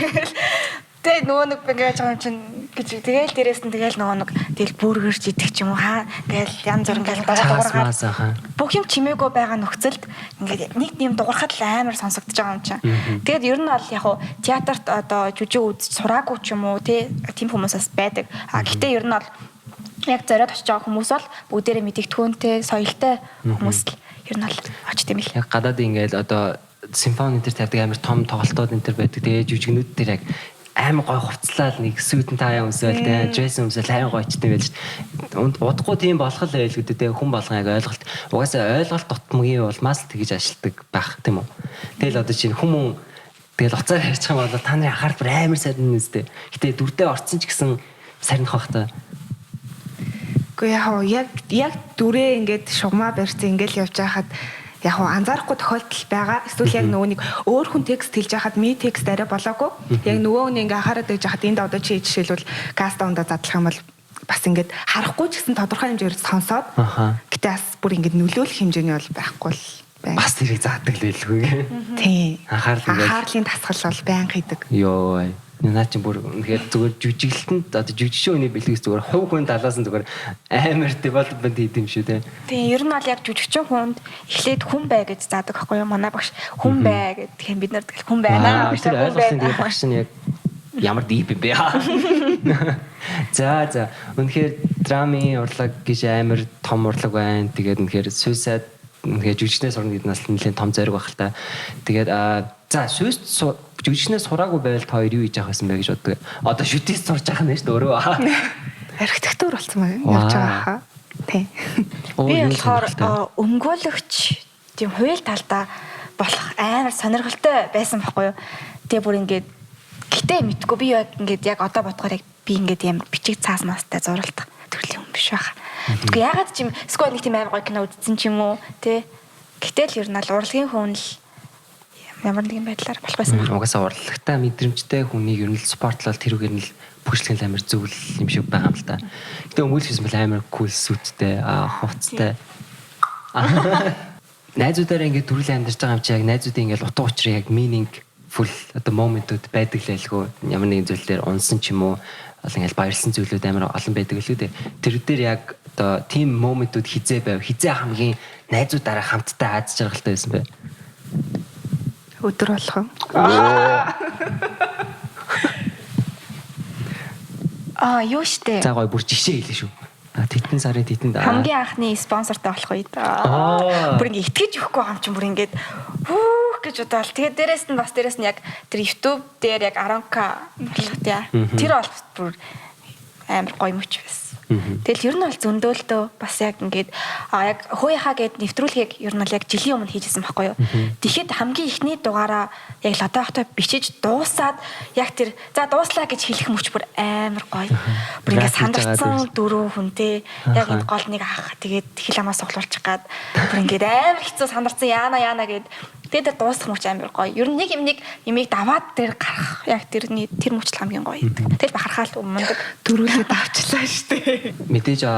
тэгээ нөгөө нэг ингэж байгаа юм чинь гэж тэгээл дээрээс нь тэгээл нөгөө нэг тэгэл бүргэрж идэх ч юм уу тэгэл янз бүр ингээл дуургаад бүх юм чимээгүй байгаа нөхцөлд ингээд нэг юм дуурхад л амар сонсогдож байгаа юм чинь. Тэгээд ер нь бол яг хуу театрт одоо жүжиг үзэж сураагүй ч юм уу тийм хүмүүс бас байдаг. Гэхдээ ер нь бол яг зориод очиж байгаа хүмүүс бол бүгдээрээ мэдэгдэхүүнтэй соёлтой хүмүүс л ер нь бол очт юм л. Яг гадаад ингээд одоо симфони энэ төр тавьдаг амар том тоглолтууд энэ төр байдаг. Тэгээ жүжигнүүд тэр яг амар гой хувцлаад нэг сүйдэн таяа өмсөөл тэ дресс өмсөөл амар гойчтой байж. Удахгүй тийм болох л байл гэдэг тэ хүн болгон яг ойлголт. Угаасаа ойлголт дутмгийн улмаас л тэгж ашигладаг байх тийм үү. Тэгэл одоо чинь хүмүүс тэгэл уцаар ярьж байгаа бол та нарын анхаарал бүр амар сарнин үстэй. Гэтэ дүрдээ орцсон ч гэсэн сарних бах та. Гэхдээ яг дүрээ ингээд шугамаа барьсан ингээд явж байхад яг анзаарахгүй тохиолдол байгаа. Эсвэл яг нөгөө нэг өөр хүн текст хэлж байхад ми текст арай болоогүй. Яг нөгөө нэг ингээ анхаарал өгж байхад энд одоо чи жишээлбэл каст дондоо задлах юм бол бас ингээд харахгүй ч гэсэн тодорхой хэмжээр сонсоод гэтээ бас бүр ингээд нөлөөлөх хэмжээний бол байхгүй л байна. Бас тэрийг заадаг л байлгүй. Тийм. Анхаарлын тасгал бол байнга хийдэг. Йоо. Наа чи бүр үнэхээр зүгээр жүжиглэлтэнд одоо жүжигчэн үний бэлгээс зүгээр хувь хүн талаас нь зүгээр амар девелопмент хийд юм шүү те. Тийм, ер нь бол яг жүжигчэн хүнд эхлээд хүн бай гэж заадаг байхгүй юу? Манай багш хүн бай гэдэг бид нар тэгэл хүн байна. Тэр ойлголтын багш нь яг ямар дип юм бэ? За үнэхээр драмын урлаг гэж амар том урлаг байна. Тэгээд үнэхээр suicide үнэхээр жүжигчнээс сурна гэдэг нас нэлээд том зориг байх л та. Тэгээд за жүжигчнээс сураагүй байвал та хоёр юу хийж явах байсан бэ гэж боддог. Одоо шүтээс сурж байгаа юм байна шүү дээ өөрөө. Архитектур болсон явж байгаа хаа. Тийм. Би болохоор өмгөөлөгч тийм хууль талдаа болох амар сонирхолтой байсан байхгүй юу. Тэгээ бүр ингээд гэтээ мэдгүй би яг одоо бодохоор яг би ингээд юм бичиг цаас мастай зуралдах төрлийн хүн биш байх. Тэгвэл ягаад ч юм сквад нэг тийм амар гоё кино үзсэн ч юм уу тий. Гэтэл ер нь л урлагийн хүн л ямар нэгэн байдлаар болох байсан байна. Угаасаа урлагтай мэдрэмжтэй хүнийг ер нь спортлол тэрүүгээр нь л бүжлэх амар зөвл юм шиг байгаа юм л та. Гэтэ өмгөөлөх юм бол амар кул сүттэй, хувцтай. Найзуудаараа ингээд төрүүл амьдарч байгаа юм чи яг найзуудын ингээд утга учир яг meaningful одоо моментууд байдаг л байлгүй. Ямар нэгэн зүйл дээр унсан ч юм уу ингээд баярлсан зүйлүүд амар олон байдаг л үү. Тэр дээр яг одоо team моментууд хизээ хамгийн найзуудаараа хамтдаа аз жаргалтай байсан бай. Өдөр болох. Юу штэ. За гоё бүр жишээ хэлээ шүү. Титэн сарын титэнд хамгийн анхны спонсортой болох үед бүр ингэ итгэж өгөхгүй юм чинь бүр ингэж хүүх гэж удаал. Тэгээд дээрэс нь яг тэр YouTube дээр яг 10k болох тий. Тэр бол бүр амар гоё мөч байсан. Тэгэл ер нь бол зөндөөлтөө бас яг ингээд яг хууяхаа гэд нэвтрүүлгийг ер нь бол яг жилийн өмнө хийжсэн байхгүй юу. Тэгэхэд хамгийн ихний дугаараа яг лодоохтой бичиж дуусаад яг тэр за дууслаа гэж хэлэх мөч бүр амар гоё. Бүр ингээд сандарсан дөрөв хүнтэй яг энэ гол нэг ах тэгээд хил амаа суглуулчих гад бүр ингээд амар хэцүү сандарсан яана гэд тэгээд дуусах мөч амар гоё. Ер нь нэг ямиг даваад дээр гарах яг тэр мөч хамгийн гоё гэдэг. Тэгэл бахархаал өмнөд дөрүүлээд авчлаа штэ. Мэдээж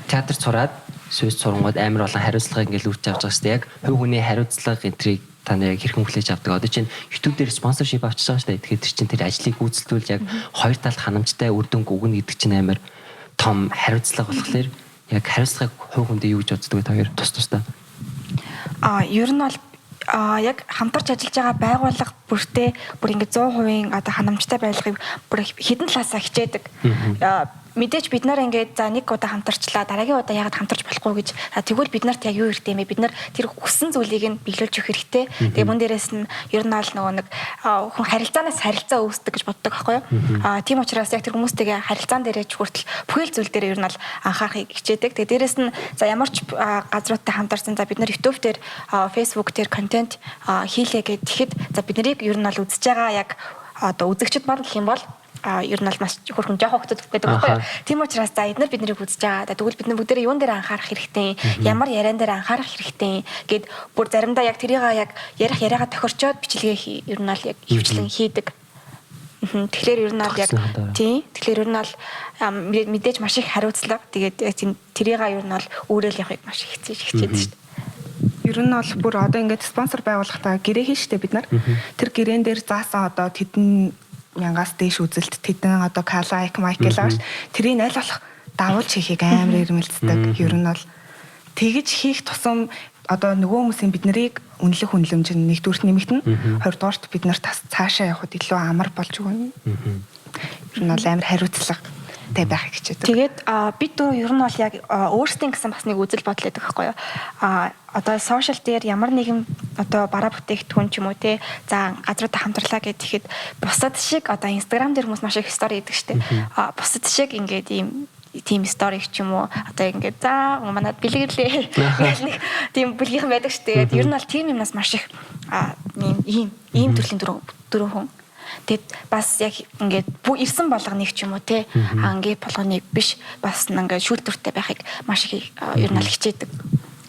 театрт сураад сүйс сурангууд амар олон хариуцлага ингээл үрж авч байгаа шүү дээ. Яг хувь хүний хариуцлага энтрийг та яг хэрхэн хүлээж авдаг. Одоо чинь YouTube дээр спонсоршип авчиж байгаа шүү дээ. Тэгэхээр тэр чинь тэр ажлыг гүйцэтгүүл яг хоёр талд ханамжтай үр дүнг өгнө гэдэг чинь амар том хариуцлага болохоор яг хариуцлагыг хувь хүндээ юу гэж боддог вэ та хоёр тусдаа? Ер нь бол яг хамтарч ажиллаж байгаа байгууллага бүртээ бүр ингээд 100% одоо ханамжтай байхыг бүр хідэн талаасаа хичээдэг. Мэдээж бид нар ингээд за нэг удаа хамтарчлаа дараагийн удаа яагаад хамтарч болохгүй гэж тэгвэл бид нарт яг юу хэрэгтэй юм бэ? Бид нар тэр хүссэн зүйлийг нь биелүүлж өгөх хэрэгтэй. Тэгээ мөн дээрээс нь ер нь бол нөгөө нэг хүн харилцаанаас харилцаа үүсдэг гэж боддог байхгүй юу? Тийм учраас яг тэр хүмүүстэйгээ харилцаан дээрээ ч хүртэл бүхэл зүйл дээр ер нь бол анхаарахыг хичээдэг. Тэгээ дээрээс нь за ямар ч газруудтай хамтарсан за бид нар YouTube дээр Facebook дээр контент хийлээ гэхэд за бид нарыг ер нь бол үзэж байгаа яг одоо үзэгчд маань гэх юм бол ер нь бол маш хөрхөн жоох хөлтөд гэдэг байхгүй юу. Тийм учраас за эдгээр бид нарыг үзэж байгаа. Тэгвэл бид нар бүгдээрээ юун дээр анхаарах хэрэгтэй, ямар яриан дээр анхаарах хэрэгтэй гэд бүр заримдаа яг тэрийг яг яриагаа тохирчоод бичлэгээ ер нь бол яг хөвчлэн хийдэг. Тэгэхээр ер нь бол яг тийм. Тэгэхээр ер нь бол мэдээж маш их хариуцлага. Тэгээд тэрийг ер нь бол өөрөөл явахыг маш их хичээдэг шүү дээ. Ер нь бол бүр одоо ингээд спонсор байгуулахдаа гэрээ хийн штэ бид нар. Тэр гэрээн дээр заасан одоо тэдэн мянгаас дээш үзэлт тэдэн одоо Калайк Майкл ааш тэрийг аль болох давуулж хийхийг амар ирмэлцдэг. Ер нь бол тэгж хийх тусам одоо нөгөө хүмүүсийн бид нарыг үнэлэх үнэлэмж нь нэгдүгürt нэмэгдэнэ. Хоёрдугаарт бид нарт цаашаа явхад илүү амар болж өгнө. Ер нь бол амар хариуцлагатай байх гэж байна. Тэгээд бид дөрөв ер нь бол яг өөрсдийн гэсэн бас нэг үзэл бодол байдаг байхгүй юу? Одоо сошиал дээр ямар нэгэн одоо бараа бүтээгдэхүүн ч юм уу те за газруудаа хамтарлаа гэхэд бусад шиг одоо Instagram дээр хүмүүс маш их стори хийдэг штеп. Бусад шиг ингээд ийм team story ч юм уу одоо ингээд за манад бэлгэрлээ нэг тийм бүлгийнхэн байдаг штеп. Ер нь бол team юмнаас маш их ийм төрлийн дөрөв хүн. Тэгэд бас яг ингээд ирсэн болгоныг ч юм уу те ингээд болгоныг биш бас ингээд шүүлтүртэй байхыг маш их ер нь л хичээдэг.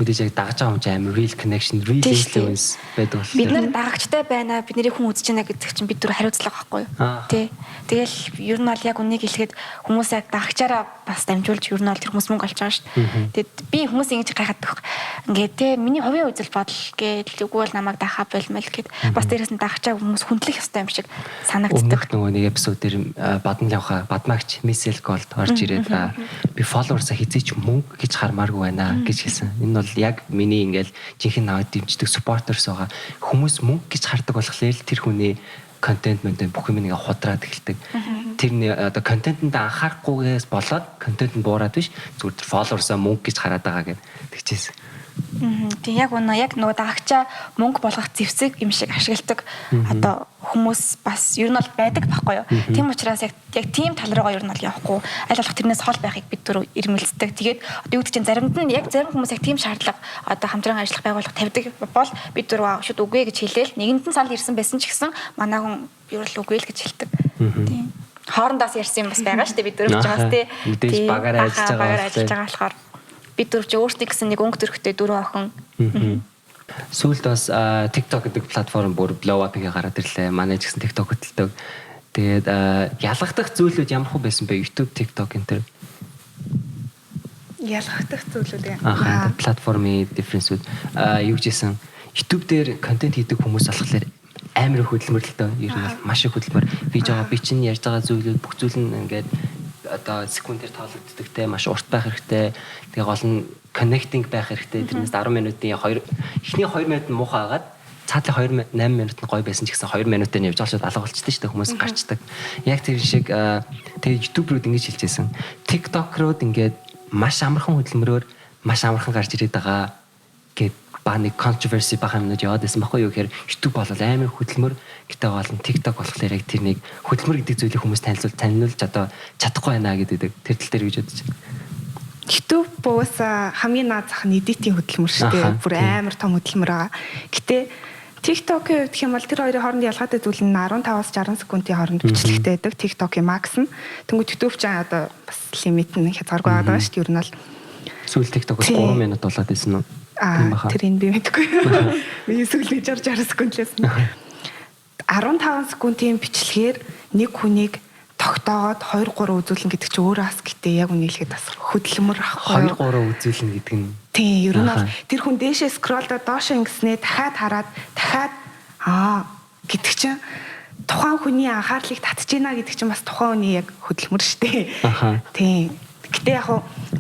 Мэдээж яг дагаж байгаа юм чинь амар real connection, real Тийм шүү дээ. influence байдаг бол. Бид нар дагагчтай байна. Бид нарыг хүн үзэж байна гэдэг чинь бид түр хариуцлага байхгүй юу? Тий. Тэгэл ер нь бол яг үнийг хэлэхэд хүмүүс яг дагагчаараа бас дамжуулж ер нь бол тэр хүмүүс мөнгө олж байгаа шүү дээ. Тэгэд би хүмүүс ингэж гайхаад байх. Ингээд те миний хувийн үзэл бодол гэдэг үгүй бол намайг дахаа болмол гэд бас дээрэс нь дагагчаа хүмүүс хүндлэх ёстой юм шиг санагддаг. Нөгөө нэг эпизод дээр бадан явха бадмагч Missel Gold орж ирээд би followers-а хизээч мөнгө гэж хармааргүй байна гэж хэлсэн. Энэ бол яг миний ингээл жинхэнэ наваад дэмждэг supporters байгаа. Хүмүүс мөнгө гэж хардаг болохоор л тэр хүний контент мэнтэй бүх юм нэг худраад эхэлдэг. Тэр одоо контентэнд анхаарахгүйгээс болоод контент нь буураад биш зүгээр тэр followers-а мөнгө гэж хараад байгаа гэдэг тэгчээсэн. Тийм яг нөгөө дагагчаа мөнгө болгох зэвсэг юм шиг ашигладаг одоо хүмүүс бас ер нь бол байдаг байхгүй юу. Тийм учраас яг тийм тал руугаа ер нь бол явахгүй аль болох тэрнээс хол байхыг бид түр ирмэлцдэг. Тэгээд одоо юу гэдэг чинь заримд нь яг зарим хүмүүс яг тийм шаардлага одоо хамтран ажиллах байгууллага тавьдаг бол бид түр шууд үгүй гэж хэлээл нэгэнд нь санал ирсэн байсан ч гэсэн манай хүн ер нь үгүй л гэж хэлдэг. Тийм. Хоорондоос ярьсан юм бас байгаа шүү дээ бид түр ч бас тийм багаар ажиллаж байгаа болохоор бид дөрв чи өөрсдөө гэсэн нэг өнгө төрхтэй 4 охин. Сүүлд бас TikTok гэдэг платформ бүр blow up-ыг гараад ирлээ. Манай ч гэсэн TikTok хөтэлдэг. Тэгээд ялгагдах зүйлүүд ямар хөө байсан бэ? YouTube, TikTok энэ төр. Ялгагдах зүйлүүд юм. Платформын difference-үүд юу гэжсэн YouTube дээр контент хийдэг хүмүүс болохоор амар их хөдөлмөр л дөө. Ер нь маш их хөдөлмөр. Би чинь ярьж байгаа зүйлүүд бүх зүйл нь ингээд одоо секундээр тоологддог те маш урт байх хэрэгтэй. Тэгээ гол нь connecting байх хэрэгтэй. Тэрнээс 10 минутын эхний 2 минут нь муухай агаад цаатлын 8 минут нь гоё байсан ч гэсэн 2 минутаар явж байгаа шууд алга болчихдээ шүү дээ хүмүүс гарчдаг. Яг тэр шиг тэгээ YouTube руу ингэж хэлжсэн. TikTok руу ингээд маш амархан хөдөлмөрөөр маш амархан гарч ирээд байгаа гэд ба нэг controversy бах юмнууд яваад байсан байхгүй юу гэхээр YouTube бол амар хөдөлмөр гэдэг гол нь TikTok болохоор яг тэр нэг хөдөлмөр гэдэг зүйлийг хүмүүс танилцуулж одоо чадахгүй байна гэдэг тэр тал дээр гэж бодож байна. YouTube буус хамгийн наад зах нь эдитийн хөдөлмөр шүү дээ. Бүр амар том хөдөлмөр байгаа. Гэтэ TikTok-ийн гэх юм бол тэр хоёрын хооронд ялгаатай зүйл нь 15-аас 60 секундын хооронд бичлэгтэй байдаг. TikTok-ийн max нь. Тэнгүү YouTube ч одоо бас лимит нь хязгааргүй байгаа шүү дээ. Ер нь бол сүүл TikTok-оос 3 минут болоод байсан нь. Тэр энэ би мэдгүй. Миний сүүлийн 60 секунд лээсэн. 15 секундын бичлэгээр нэг хүнийг тогтоогоод 2 3 үзүүлэн гэдэг чинь өөрөө бас гэтээ яг үнийг хэлэхэд бас хөдөлмөр ахгүй. 2 3 үзүүлэн гэдэг нь. Тийм, ер нь бол тэр хүн дээшээ скролдоо доошоо ингэснээр дахиад хараад дахиад гэдэг чинь тухайн хүний анхаарлыг татж гинэ гэдэг чинь бас тухайн хүний яг хөдөлмөр шүү дээ. Тийм. Гэтэ яг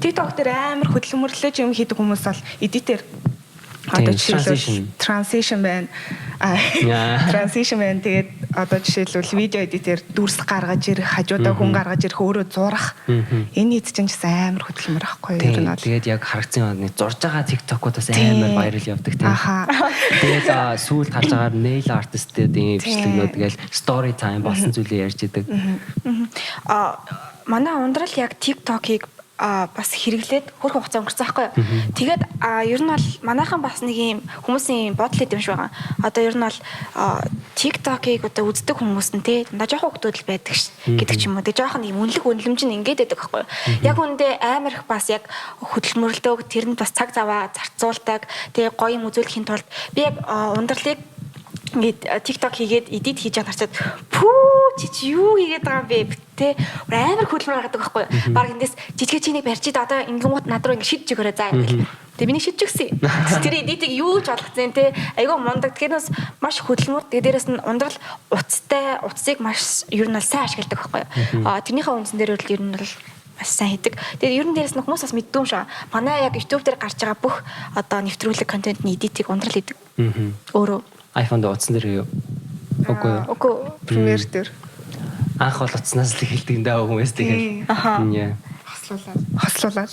TikTok дээр амар хөдөлмөрлөж юм хийдэг хүмүүс бол эдитээр одоо жишээлбэл transition байна. Transition байна. Тэгээд одоо жишээлбэл видео эдитээр дүрс гаргаж ирэх, хажуудаа хүн гаргаж ирэх, өөрөө зурах. Энэ хэд ч амар хөдөлмөр ахгүй юу? Тэгээд яг харагдсан нэг зурж байгаа TikTok-уудаас амар viral явдаг тийм. Тэгээд сүүлд харж байгаа nail artist-ийн бичлэгнүүд тэгэл story time болсон зүйлээ ярьж идэг. Манай ундрал яг TikTok-ыг бас хэрэглээд хөрх хугацаа өнгөрсөн байхгүй юу. Тэгээд ер нь бол манайхан бас нэг юм хүмүүсийн бодол юм шиг байгаа. Одоо ер нь бол TikTok-ыг одоо үздэг хүмүүс нь те дандаа жоохон хүмүүс байдаг гэдэг ч юм уу. Тэг жоохон юм үнэлэмж нь ингээд байдаг байхгүй юу. Яг үндэ амар их бас яг хөдөлмөрлөдөг тэрэнд бас цаг заваа зарцуулдаг. Тэгээ гоё юм үзүүлэхийн тулд би яг ундралыг ингээд TikTok хийгээд edit хийж байгаа харцаад чи юу хийгээд байгаа юм бэ те амар хөдөлмөр гаргадаг байхгүй юу. Баг эндээс жижиг чинийг барьчид одоо ингэнгуут над руу ингэ шидэж өгөөрэй заа ингээл. Тэгээ миний шидэж өгсөн. Тэр edit-ийг юу ч болгоцсон те айгүй мундаг. Тэгэхээр маш хөдөлмөр. Тэгээ дээрэс нь ундрал утсыг маш ер нь бол сайн ашигладаг байхгүй юу. Тэрнийхээ үндсэн дээр бол ер нь бол маш сайн хийдэг. Тэгээд ер нь дээрээс нь хүмүүс бас мэддэг юм шиг. Манай яг YouTube дээр гарч байгаа бүх одоо нэвтрүүлэг контентны edit-ийг ундрал хийдэг. Өөрөө iPhone дээр утсан дээр юу? Үгүй Premiere дээр. Анх бол утснаас л эхэлдэг даа хүмүүс тэгээд. Хослуулаад.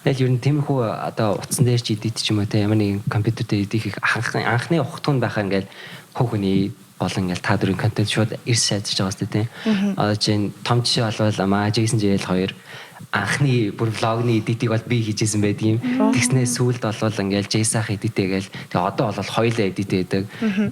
Тэгээд ер нь тиймэрхүү одоо утсан дээр ч edit ч юм уу те ямар нэгэн компьютер дээр edit хийх анхны ухтун байхаа ингээл хүүхний болон ингээл та дөрвийн контент шууд ирс шаардж байгаа сте те. Одоо чинь том жишээ болвол Jason JL 2 анхны бүр влогны эдитийг бол би хийжсэн байдгийн. Тэгснээс сүүлд болвол ингээл Jason-ах эдитэгээл тэгээ одоо бол хоёулаа эдит хийдэг.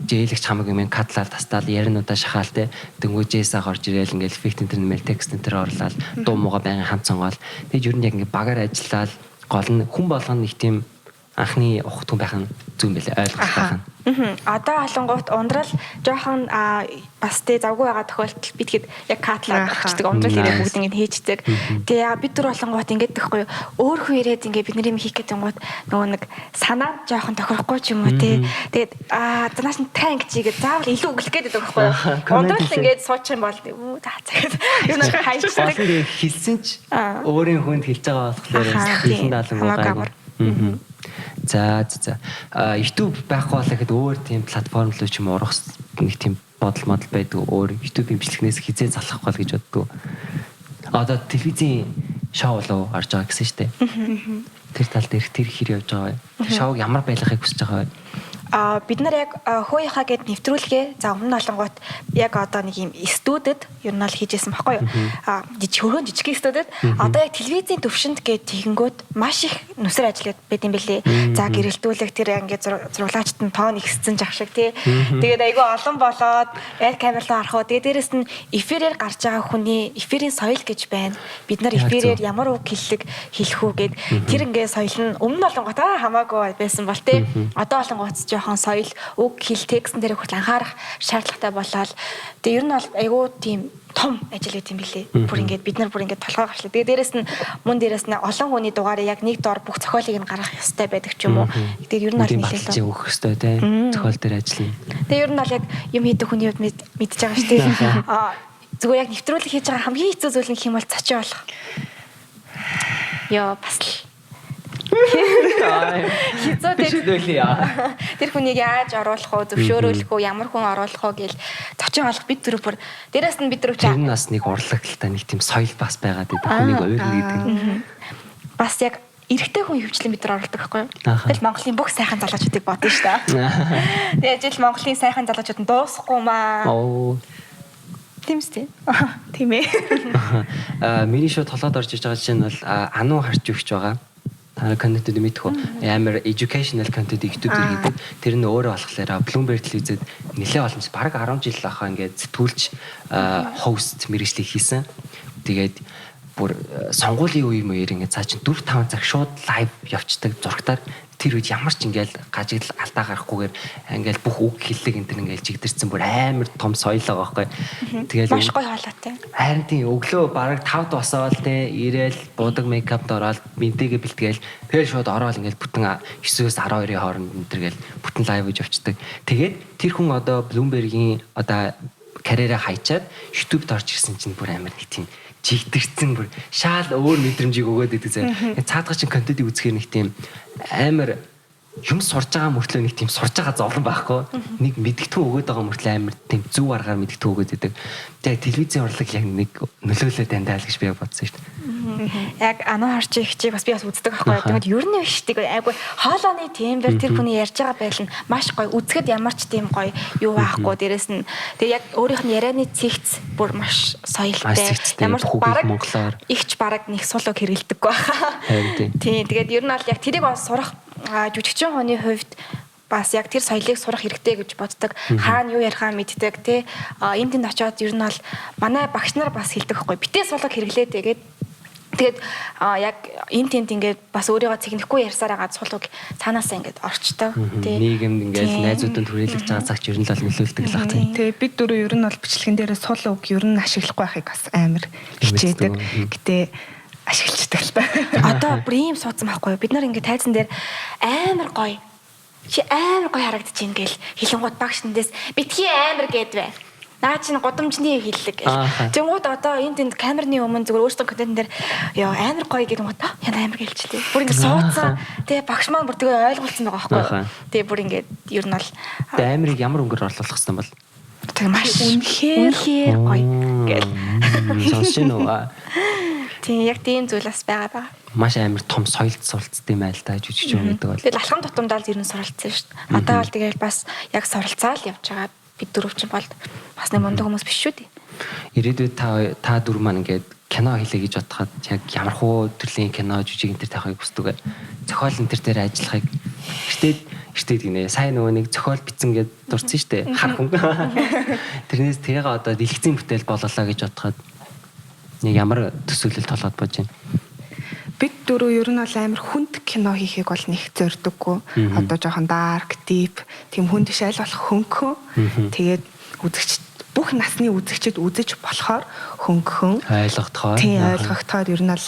JL-ч хамаг юм катлал тастаал яринуудаа шахаал те. Тэнгүү Jason-ах орж ирээл ингээл effect интернет текст энтер орлал дуу мууга байнгын хамт сонгоол. Тэгээд ер нь яг ингээ багаар ажиллаад гол нь хүн болгоно нэг тийм анхны ухт хүн байх нь зүүн байлээ ойлгох байх нь. Одоо олонгууд ундрал жоохон бас тэ завгүй байгаа тохиолдолд би тэгэхэд яг катлаад авчдаг ундрал ирээ бүгд ингэ хийждэг. Тэгээ яг бид нар олонгууд ингэ гэхгүй өөр хүн ирээд ингэ бидний юм хийх гэдэг гот нөгөө нэг санаа жоохон тохирохгүй ч юм уу те. Тэгээд зааш нь таа ингэ чигээ заавал илүү өглөх гэдэг байхгүй юу. Ундрал ингэ суучих юм бол цаагаад юу нэг хайчдаг. Хэлсэн ч өөрийн хүнд хэлж байгаа болохоор хэлсэн даалгавар гайгүй. За. YouTube байхгүй болоо гэхэд өөр тийм платформ руу ч юм урах нэг тийм бодол модал байдаг. Өөр YouTube-ийн бичлэгнээс хизээ залахгүй л гэж боддог. Одоо телевизийн шоу болоо гарч байгаа гэсэн шүү дээ. Тэр тал дээр тэр хэр явж байгаа вэ? Шоуг ямар байлгахыг хүсэж байгаа вэ? Бид нар яг хөөийнхаа гэд нэвтрүүлгээ за өмнө олонгууд яг одоо нэг юм студид ер нь л хийжсэн баггүй юу. Хөргөн жижиг студид одоо яг телевизийн төвшөнд гээд тэгэнгүүт маш их нүсэр ажиллаад байд юм бэлээ. За гэрэлтүүлэг тэр ингээд зурглаачт нь тоон ихссэн жах шиг тий. Тэгээд айгүй олон болоод яг камер руу харах уу. Тэгээд дээрэс нь эфирээр гарч байгаа хүний эфирийн соёл гэж байна. Бид нар эфирээр ямар үг хэллэг хэлэх үү гэд тэр ингээд соёл нь өмнө олонгууд хамаагүй байсан бол тий. Одоо олонгууд жоохон соёл үг хэл текстэн дээр хүртэл анхаарах шаардлагатай болоод тэгээ ер нь бол айгүй тийм том ажил хийх юм билээ. Бүр ингээд бид нар бүр ингээд толгой гарчлаа. Тэгээ дээрэс нь мөн дээрэс нь олон хүний дугаарыг яг нэг доор бүх зохиолыг нь гаргах ёстой байдаг ч юм уу. Тэгээ ер нь бол нэлээд л өгөх ёстой тийм зохиол дээр ажиллана. Тэгээ ер нь бол яг юм хийдэг хүний хувьд мэдж байгаа шүү дээ. Зүгээр яг нэвтрүүлэг хийж байгаа хамгийн хэцүү зүйл нь хэм бол цочоо болох. Яа бас л тэр хүнийг яаж оруулах уу, зөвшөөрөх үү, ямар хүн оруулах уу гэл зочин олох бид дөрөв бүр дээрэс нь бид дөрөв тэр нас нэг урлагталтай нэг тийм соёл бас байгаад байдаг хүнийг ойрно гэдэг. Бас яг эрэгтэй хүн хөвчлэн бид нар оруулдаг байхгүй юу? Тэгэл Монголын бүх сайхан залуучуудыг бодно шүү дээ. Тэгээ ажил Монголын сайхан залуучууд нь дуусахгүй маа. Тэмстэй. Тийм ээ. Миний шууд толгойд орж иж байгаа жишээ нь бол ануу харж өгч байгаа. Та контент мэдэх үү? Амар educational content YouTube дээр гэдэг. Тэр нь өөрөө болохоор Bloomberg телевизэд нэлээд олон баг 10 жил ахаа ингээд зэтгүүлж host мэргэжлийг хийсэн. Тэгээд бүр сонгуулийн үе мөр ингээд цаа чин 4-5 цаг шууд лайв явцдаг зургатаар тэр үед ямар ч ингээл гажигдал алдаа гарахгүйгээр ингээл бүх үг хэллэг энэ ингээл жигдэрсэн бүр амар том соёл байгаа байхгүй. Тэгээд маш гоё хаалаатай. Харин тийм өглөө бараг 5-д босоод те ирээл буудаг мейкапд ороод мэдээгээ бэлтгээл тэгээд шууд ороод ингээл бүтэн 9-өөс 12-ийн хооронд энэ төргээл бүтэн лайв хийж явцдаг. Тэгээд тэр хүн одоо Bloomberg-ийн одоо карьераа хайчаад YouTube-д орж ирсэн чинь бүр амар нэг тийм жигдэрсэн бүр шаал өөр мэдрэмжийг өгөөд идэг зэ. Цаадгаа чинь контентыг үзэхээр нэг тийм амар юм сурж байгаа мөртлөө нэг тийм сурж байгаа зовлон байхгүй. Нэг мэдгэдэггүй өгөөд байгаа мөртлөө амар тийм зөв аргаар мэдгэдэггүй өгөөд идэг. Тэгээ телевизийн урлаг яг нэг нөлөөлөө дандаа л гэж би бодсон шүү дээ. Яг ануу харж ихчийг бас би бас үздэг байхгүй. Тэгмэд ер нь биш тийм айгүй хоолооны тембэр тэр хүний ярьж байгаа байдал нь маш гоё. Үзэхэд ямар ч тийм гоё юу байхгүй. Дээрэс нь тэгээ яг өөрийнх нь ярианы цэгц бүр маш соёлтой. Ямар ч бараг монголоор ихч бараг нэг сулууг хэрэгэлдэг байгаа. Тийм тэгээд ер нь бол яг тэрийг бас сурах жүжигчин хүний хувьд бас яг тэр соёлыг сурах хэрэгтэй гэж боддог. Хаана юу ярихаа мэддэг те. Энд тэнд очиод ер нь бол манай багш нар бас хэлдэг байхгүй. Битээ сулууг хэрэглээ тэгээд яг энэ тэнд ингээд бас өөрийгөө цэгнэхгүй ярьсаар байгаа сулууг цаанаасаа ингээд орчтой. Нийгэмд ингээд найзуудад хүрээлж байгаа цагч ер нь л нөлөөлдөг л баг тийм. Тэгээ бид дөрөв ер нь бол бичлэгэн дээрээ сул үг ер нь ашиглахгүй байхыг бас амар хичээдэг. Гэтэ ашиглацдаг л та. Одоо бүр ийм суудсан байхгүй юу? Бид нар ингээд тайзан дээр амар гоё. Чи амар гоё харагдаж ийн гэл хилэнгууд багш нэндээс битгий амар гэдвэ. Наа чинь гудамжны хиллэг гэл. Тэнгууд одоо энэ тэнд камерны өмнө зүгээр өөрсдөө контент дээр яа амар гоё гэдэг юм уу? Яна амар гэлчтэй. Бүр ингээд суудсан. Тэгээ багш маань бүр тэгээ ойлгуулсан байгаа байхгүй юу? Тэгээ бүр ингээд ер нь бол амирыг ямар өнгөөр орлуулах хэвээр бол тэгээ маш үнэхээр гоё гэл. Сонсож нөө. Тийм яг тийм зүйл бас байгаа. Маш амар том соёлд суралцдаг юм байл та жүжигч юм гэдэг бол. Тэгээ алхам тутамдаа л ер нь суралцсан шүү дээ. Одоо бол тэгээ бас яг суралцаал явж байгаа. Бид дөрөв чинь бол бас нэг мундаг хүмүүс биш шүү дээ. Ирээдүйд та дөрөв маань ингээд кино хийлээ гэж бодоход яг ямар хуу төрлийн кино жүжиг энэ төр таахыг хүсдэг. Зохиол энэ төр дээр ажиллахыг эртээд гинэ. Сайн нөгөө нэг зохиол бичсэн гэд дурдсан шүү дээ. Хар хүн. Тэрнээс тэрийг одоо дэлгэцийн бүтээл бололоо гэж бодоход нэг ямар төсөөлөл толгойд бож байна. Бид дөрөв ер нь бол амар хүнд кино хийхийг бол нэг зордоггүй. Одоо жоохон dark, deep, тийм хүнд биш аль болох хөнгөн. Тэгээд үзэгч бүх насны үзэгчд үзэж болохоор хөнгөн ойлгохдоо тийм ойлгохдоо ер нь бол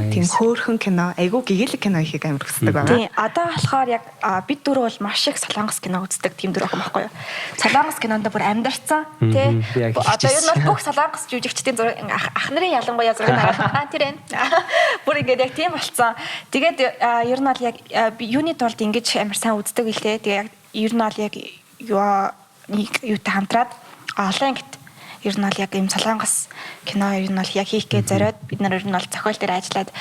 тийм хөөрхөн кино айгуу гэгээлэг кино хийхийг амар хүсдэг байна. Тийм одоо болохоор яг бид дөрөв бол маш их солонгос кино үздэг тийм дөрөв байхгүй юу. Солонгос кинонд бүр амьдарсан тий. Одоо ер нь бол бүх солонгос жүжигчдийн зураг ах нарын ялангуяа зургийг хараад тэр энэ бүр ингээд яг тийм болцсон. Тэгээд ер нь бол яг юуны тулд ингэж амар сайн үздэг илээ. Тэгээ яг ер нь бол яг юутай хамтраад олон гэт ер нь бол яг юм солонгос кино ер нь бол яг хийх гэж зориод бид нар ер нь бол зохиол дээр ажиллаад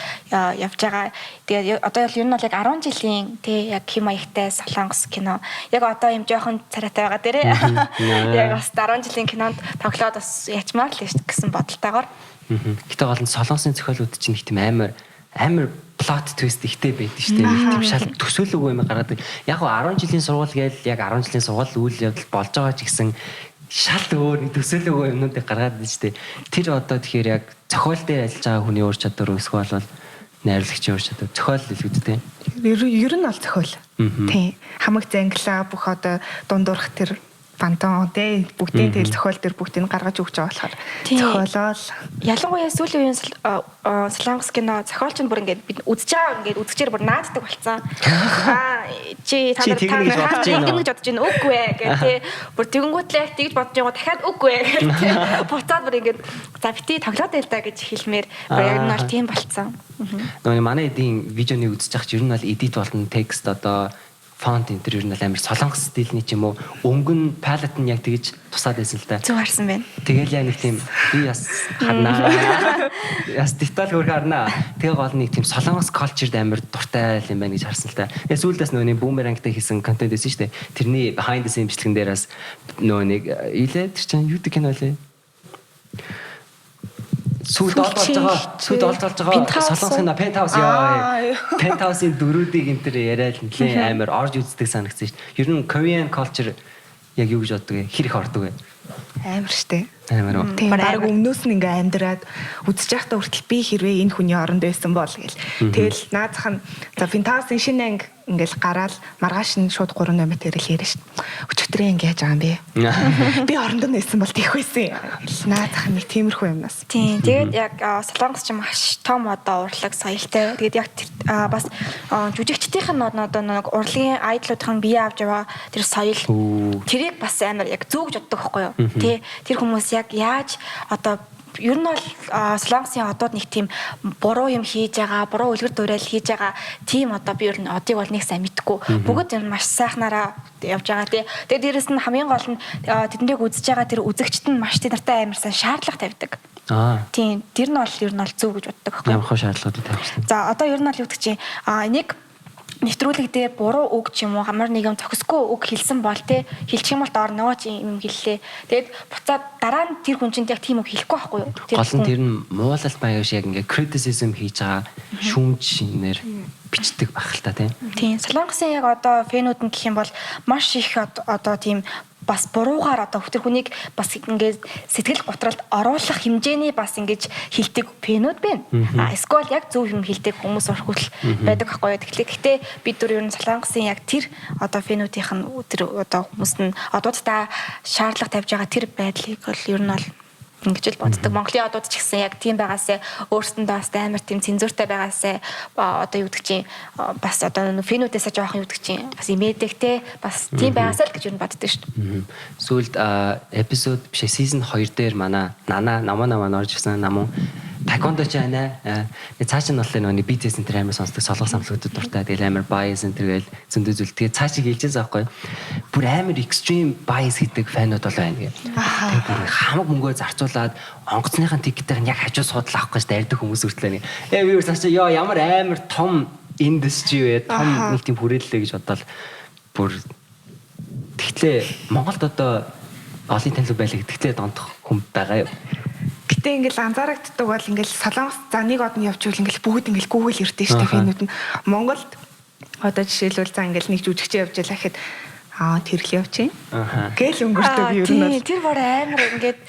явж байгаа. Тэгээд одоо ер нь бол яг 10 жилийн тий яг хэм маягтай солонгос кино. Яг одоо юм жоохон царайтай байгаа дээрээ. Яг бас 10 жилийн кинонд тоглоод бас ячмаар л гэсэн бодолтойгоор. Гэтэ гол нь солонгосын зохиолууд чинь их тийм амар плот твист ихтэй байдаг шүү дээ. Нэг тийм шал төсөөлөгүй юм гаргадаг. Яг 10 жилийн сургууль гээл яг 10 жилийн сургууль үйл явдал болж байгаа ч гэсэн шал өөр төсөөлөгүй юмнуудыг гаргаад байна шүү дээ. Тэр одоо тэгэхээр яг зохиол дээр ажиллаж байгаа хүний ур чадвар өсгөх бол найруулагчийн ур чадвар зохиол илүү дээ. Ер нь бол зохиол. Тийм. Хамаг зангилаа бүх одоо дундуурах тэр фантон тий бүгдийн тэгэл зохиол дээр бүгдийг гаргаж өгч байгаа болохоор зохиолол ялангуяа сүүлийн үеийн солонгос кино зохиолч нь бүр ингээд бид үзэж байгаа ингээд үзчихээр бүр нааддаг болцсон. Чи та нар ингэж бодож байна үгүй ээ гэх тий бүр тэгэнгүүтлээ тэгж бодож байгаа дахиад үгүй ээ гэх буцаад бүр ингээд за бити тоглоод байл та гэж хэлмээр яг нь бол тийм болцсон. Нөгөө манай эдийн видеоны үзэж байгаа ч ер нь бол эдит болно текст одоо фонт энэ төр ер нь амар солонгос стилний ч юм уу өнгөн палет нь яг тэгж тусаад байсан л да. Зүг харсан байна. Тэгэл яг нэг тийм би бас харнаа. Яс деталь хөргө харнаа. Тэгээ гол нэг тийм солонгос culture-д амар дуртай юм байна гэж харсан л да. Тэгээ сүүлдээс нөгөө бүүмерангтай хийсэн контент байсан шүү дээ. Тэрний behind the scenes бичлэгэн дээрээс нөгөө нэг илээ тэр чинь юу гэх кино лээ. Сүүлд олж байгаа солонгосын пентхаус яа. Пентхаусын дөрүүдийг энэ төр яриад нэлээ амар орж үздэг санагдсан шүү дээ. Ер нь Korean culture яг юу гэж боддог вэ? Хэр их ордог вэ? Амар штэ. Амар. Тийм баг өмнөөс нь ингээ амьдраад үзэж байхдаа хүртэл би хэрвээ энэ хүний оронд байсан бол гэл. Тэгэл наадах нь за Пентхаусын шинэ анги ингээл гараал маргааш нь шууд 3 номер тэрэл яриа штэ. Өчигдрээ ингээ яаж байгаа юм бэ? Би оронд нь байсан бол тийх байсан. Наадах нэг тиймэрхүү юмнаас. Тийм. Тэгээд яг солонгос ч маш том одоо урлаг соёлтой. Тэгээд яг бас жүжигчдийнх нь одоо нэг урлагийн айдлуудын бие авч яваа тэр соёл тэрийг бас амар яг зүүгж боддог байхгүй юу? Тэ тэр хүмүүс яг яаж одоо ер нь бол солонгосын одод нэг тийм буруу юм хийж байгаа, буруу үлгэр дуурайл хийж байгаа тийм одоо би ер нь одыг бол нэг сайн мэдгүй. Бүгд юм маш сайхнараа явж байгаа тий. Тэгээд дээрэс нь хамгийн гол нь тэднийг үзэж байгаа тэр үзэгчд нь маш тэднэртэй амар сайн шаардлага тавьдаг. Тийм. Тэр нь бол ер нь бол зөв гэж боддог байхгүй юу? Ямар хөө шаардлагууд тавьсан. За одоо ер нь бол юу гэдэг чинь нэг нэвтрүүлэг дээр буруу үг ч юм уу ямар нэгэн зохисгүй үг хэлсэн бол те хэлчих юм бол доор нөгөө ч юм хэллээ. Тэгээд буцаад дараа нь тэр хүн чинь яг тийм үг хэлэхгүй байхгүй юу? Гол нь тэр нь муулалт маяг шиг ингээ criticism хийж байгаа шүүмжнэр бичдэг байх л та тийм. Тийм. Солонгосын яг одоо фэнүүд нь гэх юм бол маш их одоо тийм бас буруугаар одоо тэр хүнийг бас ингээд сэтгэл готролд оруулах хэмжээний бас ингэж хилдэг фэнүүд байна. Эсвэл яг зөв юм хилдэг хүмүүс өрхөл байдаг байхгүй юу. Гэхдээ бид түр ер нь солонгосын яг тэр одоо фэнүүдийнх нь тэр одоо хүмүүст нь одуудаа шаардлага тавьж байгаа тэр байдлыг бол ер нь бол ингэж л боддог. Монголын одууд ч гэсэн яг тийм байгаасаа өөрсөндөө бас амар тийм цензуртай байгаасаа одоо юу гэдэг чинь бас одоо фэнүүдээс жоохон юу гэдэг чинь бас имэдэг те бас тийм байгаасаа л гэж юу боддог шүү дээ. Сүүлд эпизод биш season 2 дээр манай намаа орж ирсэн намуу Taekwondo ч байна. Цааш нь болохоор нөгөө BTS энэ амар сонсдог солонгос самлуудад дуртай. Тэгэл амар bias энэ төргээл зөндөө зүйл. Тэгээ цаашиг хэлжээс аахгүй. Бүр амар extreme bias гэдэг фанууд бол байна гэ. Тэгээ хамаг мөнгөө зарцуулаад онгоцныхын тикетээр нь яг хажуу суудлаа авах гэж дайрдаг хүмүүс үртлээ. Би юу цааш ёо ямар амар том industry вэ? Том нэг тийм хүрээллээ гэж бодоод бүр тэгтлээ Монголд одоо олон танил байлаа гэдэгтлээ дондох хүн байгаа юу? Гэтэ ингээл анзаарагддаг бол ингээл солонгос за нэг од нь явж ивэл ингээл бүгд ингээл Google ирдэ штэ фэнүүд нь Монголд одоо жишээлбэл за ингээл нэг жүжигчээ явж ялаа гэхэд тэрл явчих. Гээл өнгөрдөг би ер нь бол тэр бүр амар ингээд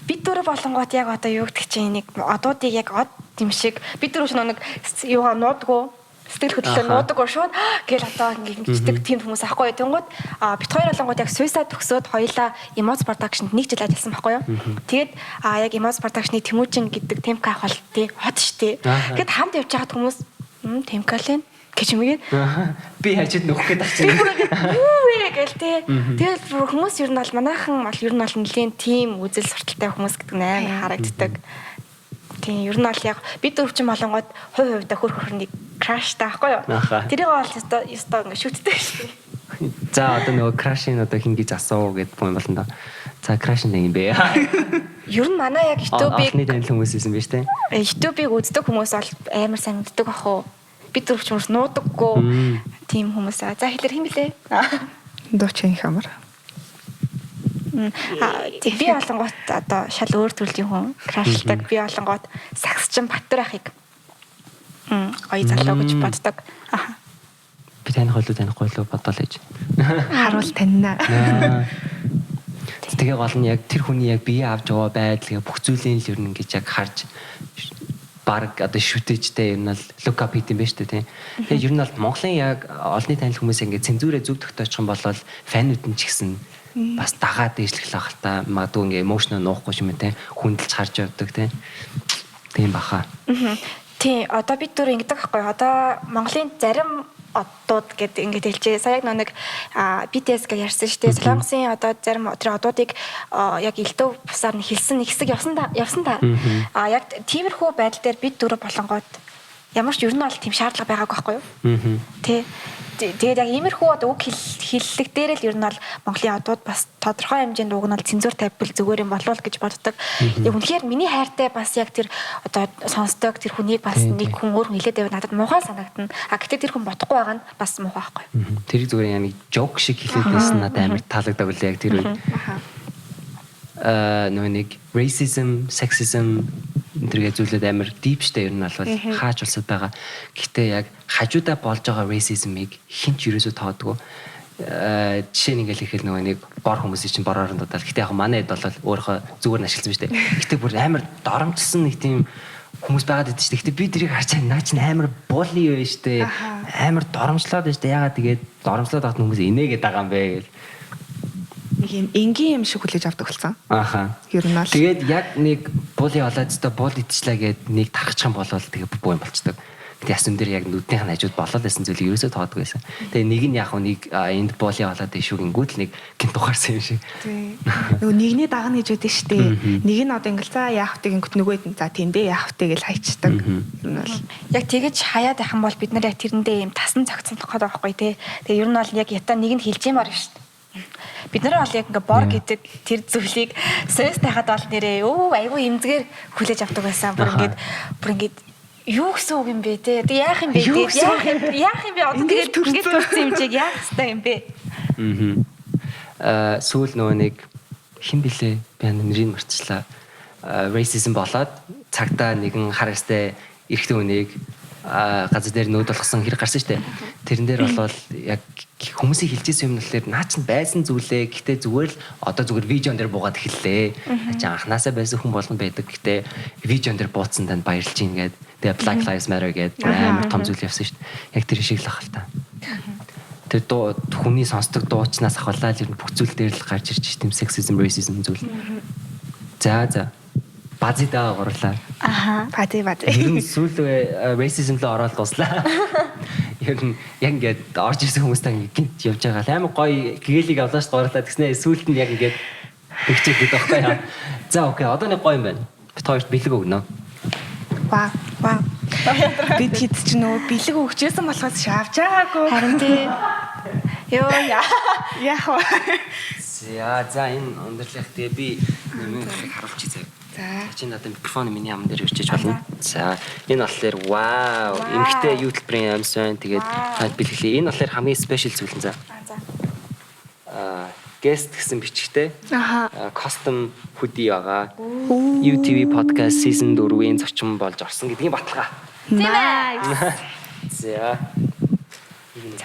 бид дөрөв болонгууд яг одоо юу гэдэг чинь нэг одуудыг яг од юм шиг бид дөрөв ч нэг юугаа нуудгүй сэтгэл хөдлөлөөр нуудаг шууд гэл одоо ингэдэг тийм хүмүүс аахгүй. Тэнгууд бит хоёр болонгууд яг Суйсаа төгсөөд хоёлаа Emoz Production-д нэг жил ажилласан байхгүй юу. Тэгээд яг Emoz Production-ы Тэмүүжин гэдэг Темка ах бол тий хот штэ. Тэгэд хамт явж байгаад хүмүүс Темка л гэж юмгээд би хажууд нөхөх гээд очив. Юу вэ гэл тий. Тэгээд хүмүүс ер нь бол манайхан бол ер нь бол нэлийн тим үзэл сурталтай хүмүүс гэдэг нь амар харагддаг. Тийм ер нь бол яг бид дөрвчин болонгод хувь хувьдаа хөрхөрний краш таахгүй юу. Тэрийг бол ёстой ингэ шүтдэг шүү дээ. За одоо нөгөө крашин одоо хин гэж асуу гэд юм болно да. За крашин нэг юм бэ. Ер нь манай яг YouTube-ийг олонний танил хүмүүс байсан биз дээ. YouTube-ийг үздэг хүмүүс бол амар сайн мэддэг ах уу. Бид дөрвчин хүмүүс нуудаггүй тийм хүмүүс. За хэлэр хэм блэ? Дуучин хамар. Би олонгот одоо шал өөр төрлийн хүн крашлдаг. Би олонгот сагсчин Баттар ахыг гоё залуу гэж боддог. Би танихгүй л бодоол ээж. Харуул танина. Тэгээ гол нь яг тэр хүний яг бие авч байгаа байдал бүх зүйлийн л ер нь ингэж яг харж баг одоо шүтэжтэй юм бол look up хийх юм байна шүү дээ тийм. Тэгээ ер нь бол Монголын яг олонний танил хүмүүс ингэ цензурээ зүг тогтоочих юм бол фанууд нь ч гэсэн бас дагаад дэжлэх л ах л та магадгүй ингээ эмошноо нуухгүй юм те хүндэлж харж явдаг те тийм баха. Тий одоо бид дөрөв ингэдэг байхгүй одоо Монголын зарим одууд гэдэг ингэж хэлжээ. Сая яг нэг BTS гэж ярьсан шүү дээ. Солонгосын одоо зарим тэр одуудыг яг элдв бусаар нь хэлсэн нэг хэсэг явсан та. Яг тиймэрхүү байдал дээр бид дөрөв болонгууд ямар ч ер нь бол тийм шаардлага байгаагүй байхгүй юу? Тий. Тэгээд яг иймэрхүү одоо үг хэллэг дээр л ер нь бол Монголын одууд бас тодорхой хэмжээнд уг нь бол цензур тавьбал зүгээр юм болов гэж боддог. Яг үнэхээр миний хайртай бас яг тэр одоо сонсдог тэр хүнийг бас нэг хүн өөр хүн хэлээд байвал надад муухай санагдана. Гэхдээ тэр хүн бодохгүй байгаа нь бас муухай байхгүй. Тэр зүгээр яг жок шиг хэлээд байсан надад амар таалагддаг үлээ яг тэр үед. Нөгөө нэг racism, sexism энтергээ зүйлүүд амар deep штэ ер нь бол хаач улсад байгаа. Гэхдээ яг хажуудаа болж байгаа racism-ыг хинч ерөөсөө тоодгүй. Жишээ нь ингээл ихэд нөгөө нэг бор хүмүүсийн чинь бороор нь дуудаад. Гэхдээ яг манай хэд бол өөрийнхөө зүгээр нь ашигласан штэ. Гэхдээ бүр амар доромжсон нэг тийм хүмүүс байгаад идэв штэ. Гэхдээ би тэрийг харж наа чинь амар bully вэ штэ. Амар доромжлоод байна штэ. Ягаад тэгээд доромжлоод байгаа хүмүүс инээгээд байгаа юм бэ гэл. Нэг юм энгийн юм шиг хүлээж авдаг болсон. Ер нь бол. Тэгээд яг нэг булли болоод өстой булли идчихлээ гэд нэг тархачих юм болол тэгээд буу юм болчдөг. Тэгээд ясам дээр яг нүднийх нь хажууд болоод байсан зүйлийг ерөөсөө тоодгүй байсан. Тэгээд нэг нь яг нэг энд булли болоод ишүүгингүүд л нэг гинт ухаарсан юм шиг. Тийм. Нөгөө нэгний дагна гэж үүдэн штэ. Нэг нь одоо ингээл за яах вэ гингөт нөгөөд нь за тийм дээ яах вэ гэж хайчдаг. Ер нь бол. Яг тэгэж хаяад ахын бол бид нар яг тэрэндээ юм тасан цогцсон тохиод байгаа байхгүй тий. Тэгээд ер нь бол яг ята нэг нь хэлж юмар штэ. Бид нар бол яг ингээ бор гэдэг тэр зүйлийг стресс тахад бол нэрээ айгүй эмзгээр хүлээж авдаг байсан. Бүр ингээд юу гэсэн үг юм бэ те? Тэг яах юм бэ те? Яах юм бэ? Одоо тэгээд ингээд төрсөн юм чиг яах хэвээр юм бэ? Сүүл нөгөө нэг хэн блэ? Би нэрийг марцлаа. Racism болоод цагтаа нэгэн хар ястай эрэгтэй хүнийг газар дээр нөөд болгосон хэрэг гарсан шүү дээ. Тэрэн дээр бол яг хүмүүсийн хэлжсэн юм болохоор наа чинь байсан зүйлээ. Гэхдээ зүгээр л одоо зүгээр видеон дээр буугаад эхэллээ. Чи анханасаа байсан хүн болгон байдаг. Гэхдээ видеон дээр бууцсан танд баярлж гин гээд тэгээ Black Lives Matter гэдэг амар том зүйл явсан шүү дээ. Яг тэр шиг л ах л та. Тэр хүний сонсдог дуучнаас ахвалаа л ер нь бүх зүйл дээр л гарч ирж тийм sexism, racism зүйл. За базидаа гурлаа. Бази. Ер нь сүүлдээ racism руу ороод дуслаа. Ер нь яг ингээд орж ирсэн хүмүүстэй гинт явж байгаа. Амар гоё гээлийг авлааш гурлаа гэснээр сүүлд нь яг ингээд өгчээд байдаг байхгүй яа. За окей, одоо нэг гоё юм байна. Бид хоёрт бэлэг өгнө. Вау. Бид хэд ч нөө бэлэг өгчээсэн болохоос шаавж байгаагүй. Харин тий. Йоо яах вэ? За энэ өндөрлөх тэгээ би нэмийг харуулчих заяа. Чи надад микрофон миний ам дээр өрчиж болно. За энэ болохоор вау эмхтэй YouTube-ийн амс байна. Тэгээд танд бэлгэлээ. Энэ болохоор хамгийн спешиал зүйл нь за. Guest гэсэн бичгтэй. Custom hoodie байгаа. UTV podcast season 4-ийн зочин болж орсон гэдгийг баталгаа. Nice. За.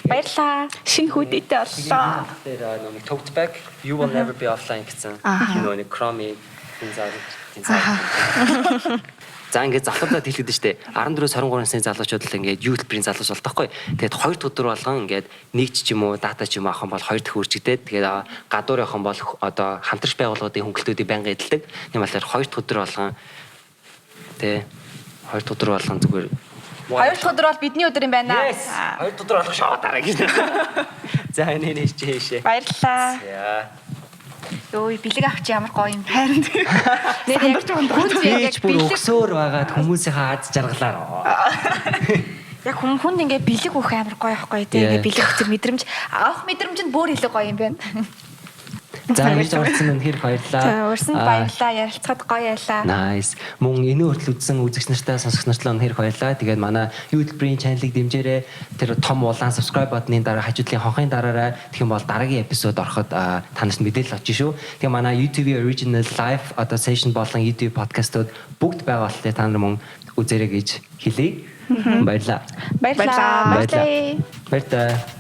Баярлаа. Шинэ hoodie-тэй боллоо. Тэр нэг tote bag you will never be offline гэсэн. Нэг Chrome За ингээд залуудаад хэлэхэд нь штэ 14-23 насны залуучууд л ингээд юу хэлбэрийн залуус бол тахгүй. Тэгээд 2 дахь өдөр болгон ингээд нэгч ч юм уу дата ч юм уу авах юм бол 2 дахь үржигдээд тэгээд гадуур явах юм бол одоо хамтрагч байгууллагуудын хөнгөлтүүдийг байнга эдэлдэг. Тийм болохоор 2 дахь өдөр болгон тэ 2 дахь өдөр болгон зүгээр 2 дахь өдөр бол бидний өдөр юм байна. 2 дахь өдөр болгон шоо дараа гэж. За энэ хийшээ. Баярлалаа. За Өө бэлэг авч ямар гоё юм бэ? Харин Нэр яг бүр өксөөр байгаад хүмүүсийнхээ аз жаргалаар. Яг хүнд ингээ бэлэг өгөх амар гоё ахгүй тий. Ингээ бэлэг өгөх мэдрэмж авах мэдрэмж нь бүр илүү гоё юм байна. За ингэж орсон үнэхээр баярлалаа. За урьсан баярлалаа. Ярилцахад гоё байлаа. Nice. Мөн энэ хүртэл үзсэн үзэгч нартай сонсогч нартай үнэхээр баярлалаа. Тэгээд манай YouTube-ийн чаналыг дэмжээрэй. Тэр том улаан subscribe бутны дараа хажуудлын хонхын дараарай. Тэгэх юм бол дараагийн эпизод ороход танаас мэдээлэл очиж шүү. Тэгээ манай YouTube-ийн original live одоо session болон YouTube podcast-ууд бүгд байгаа болохоор та нар мөн үзээрэй гэж хэлье. Баярлалаа. Баярлалаа. Баярлалаа.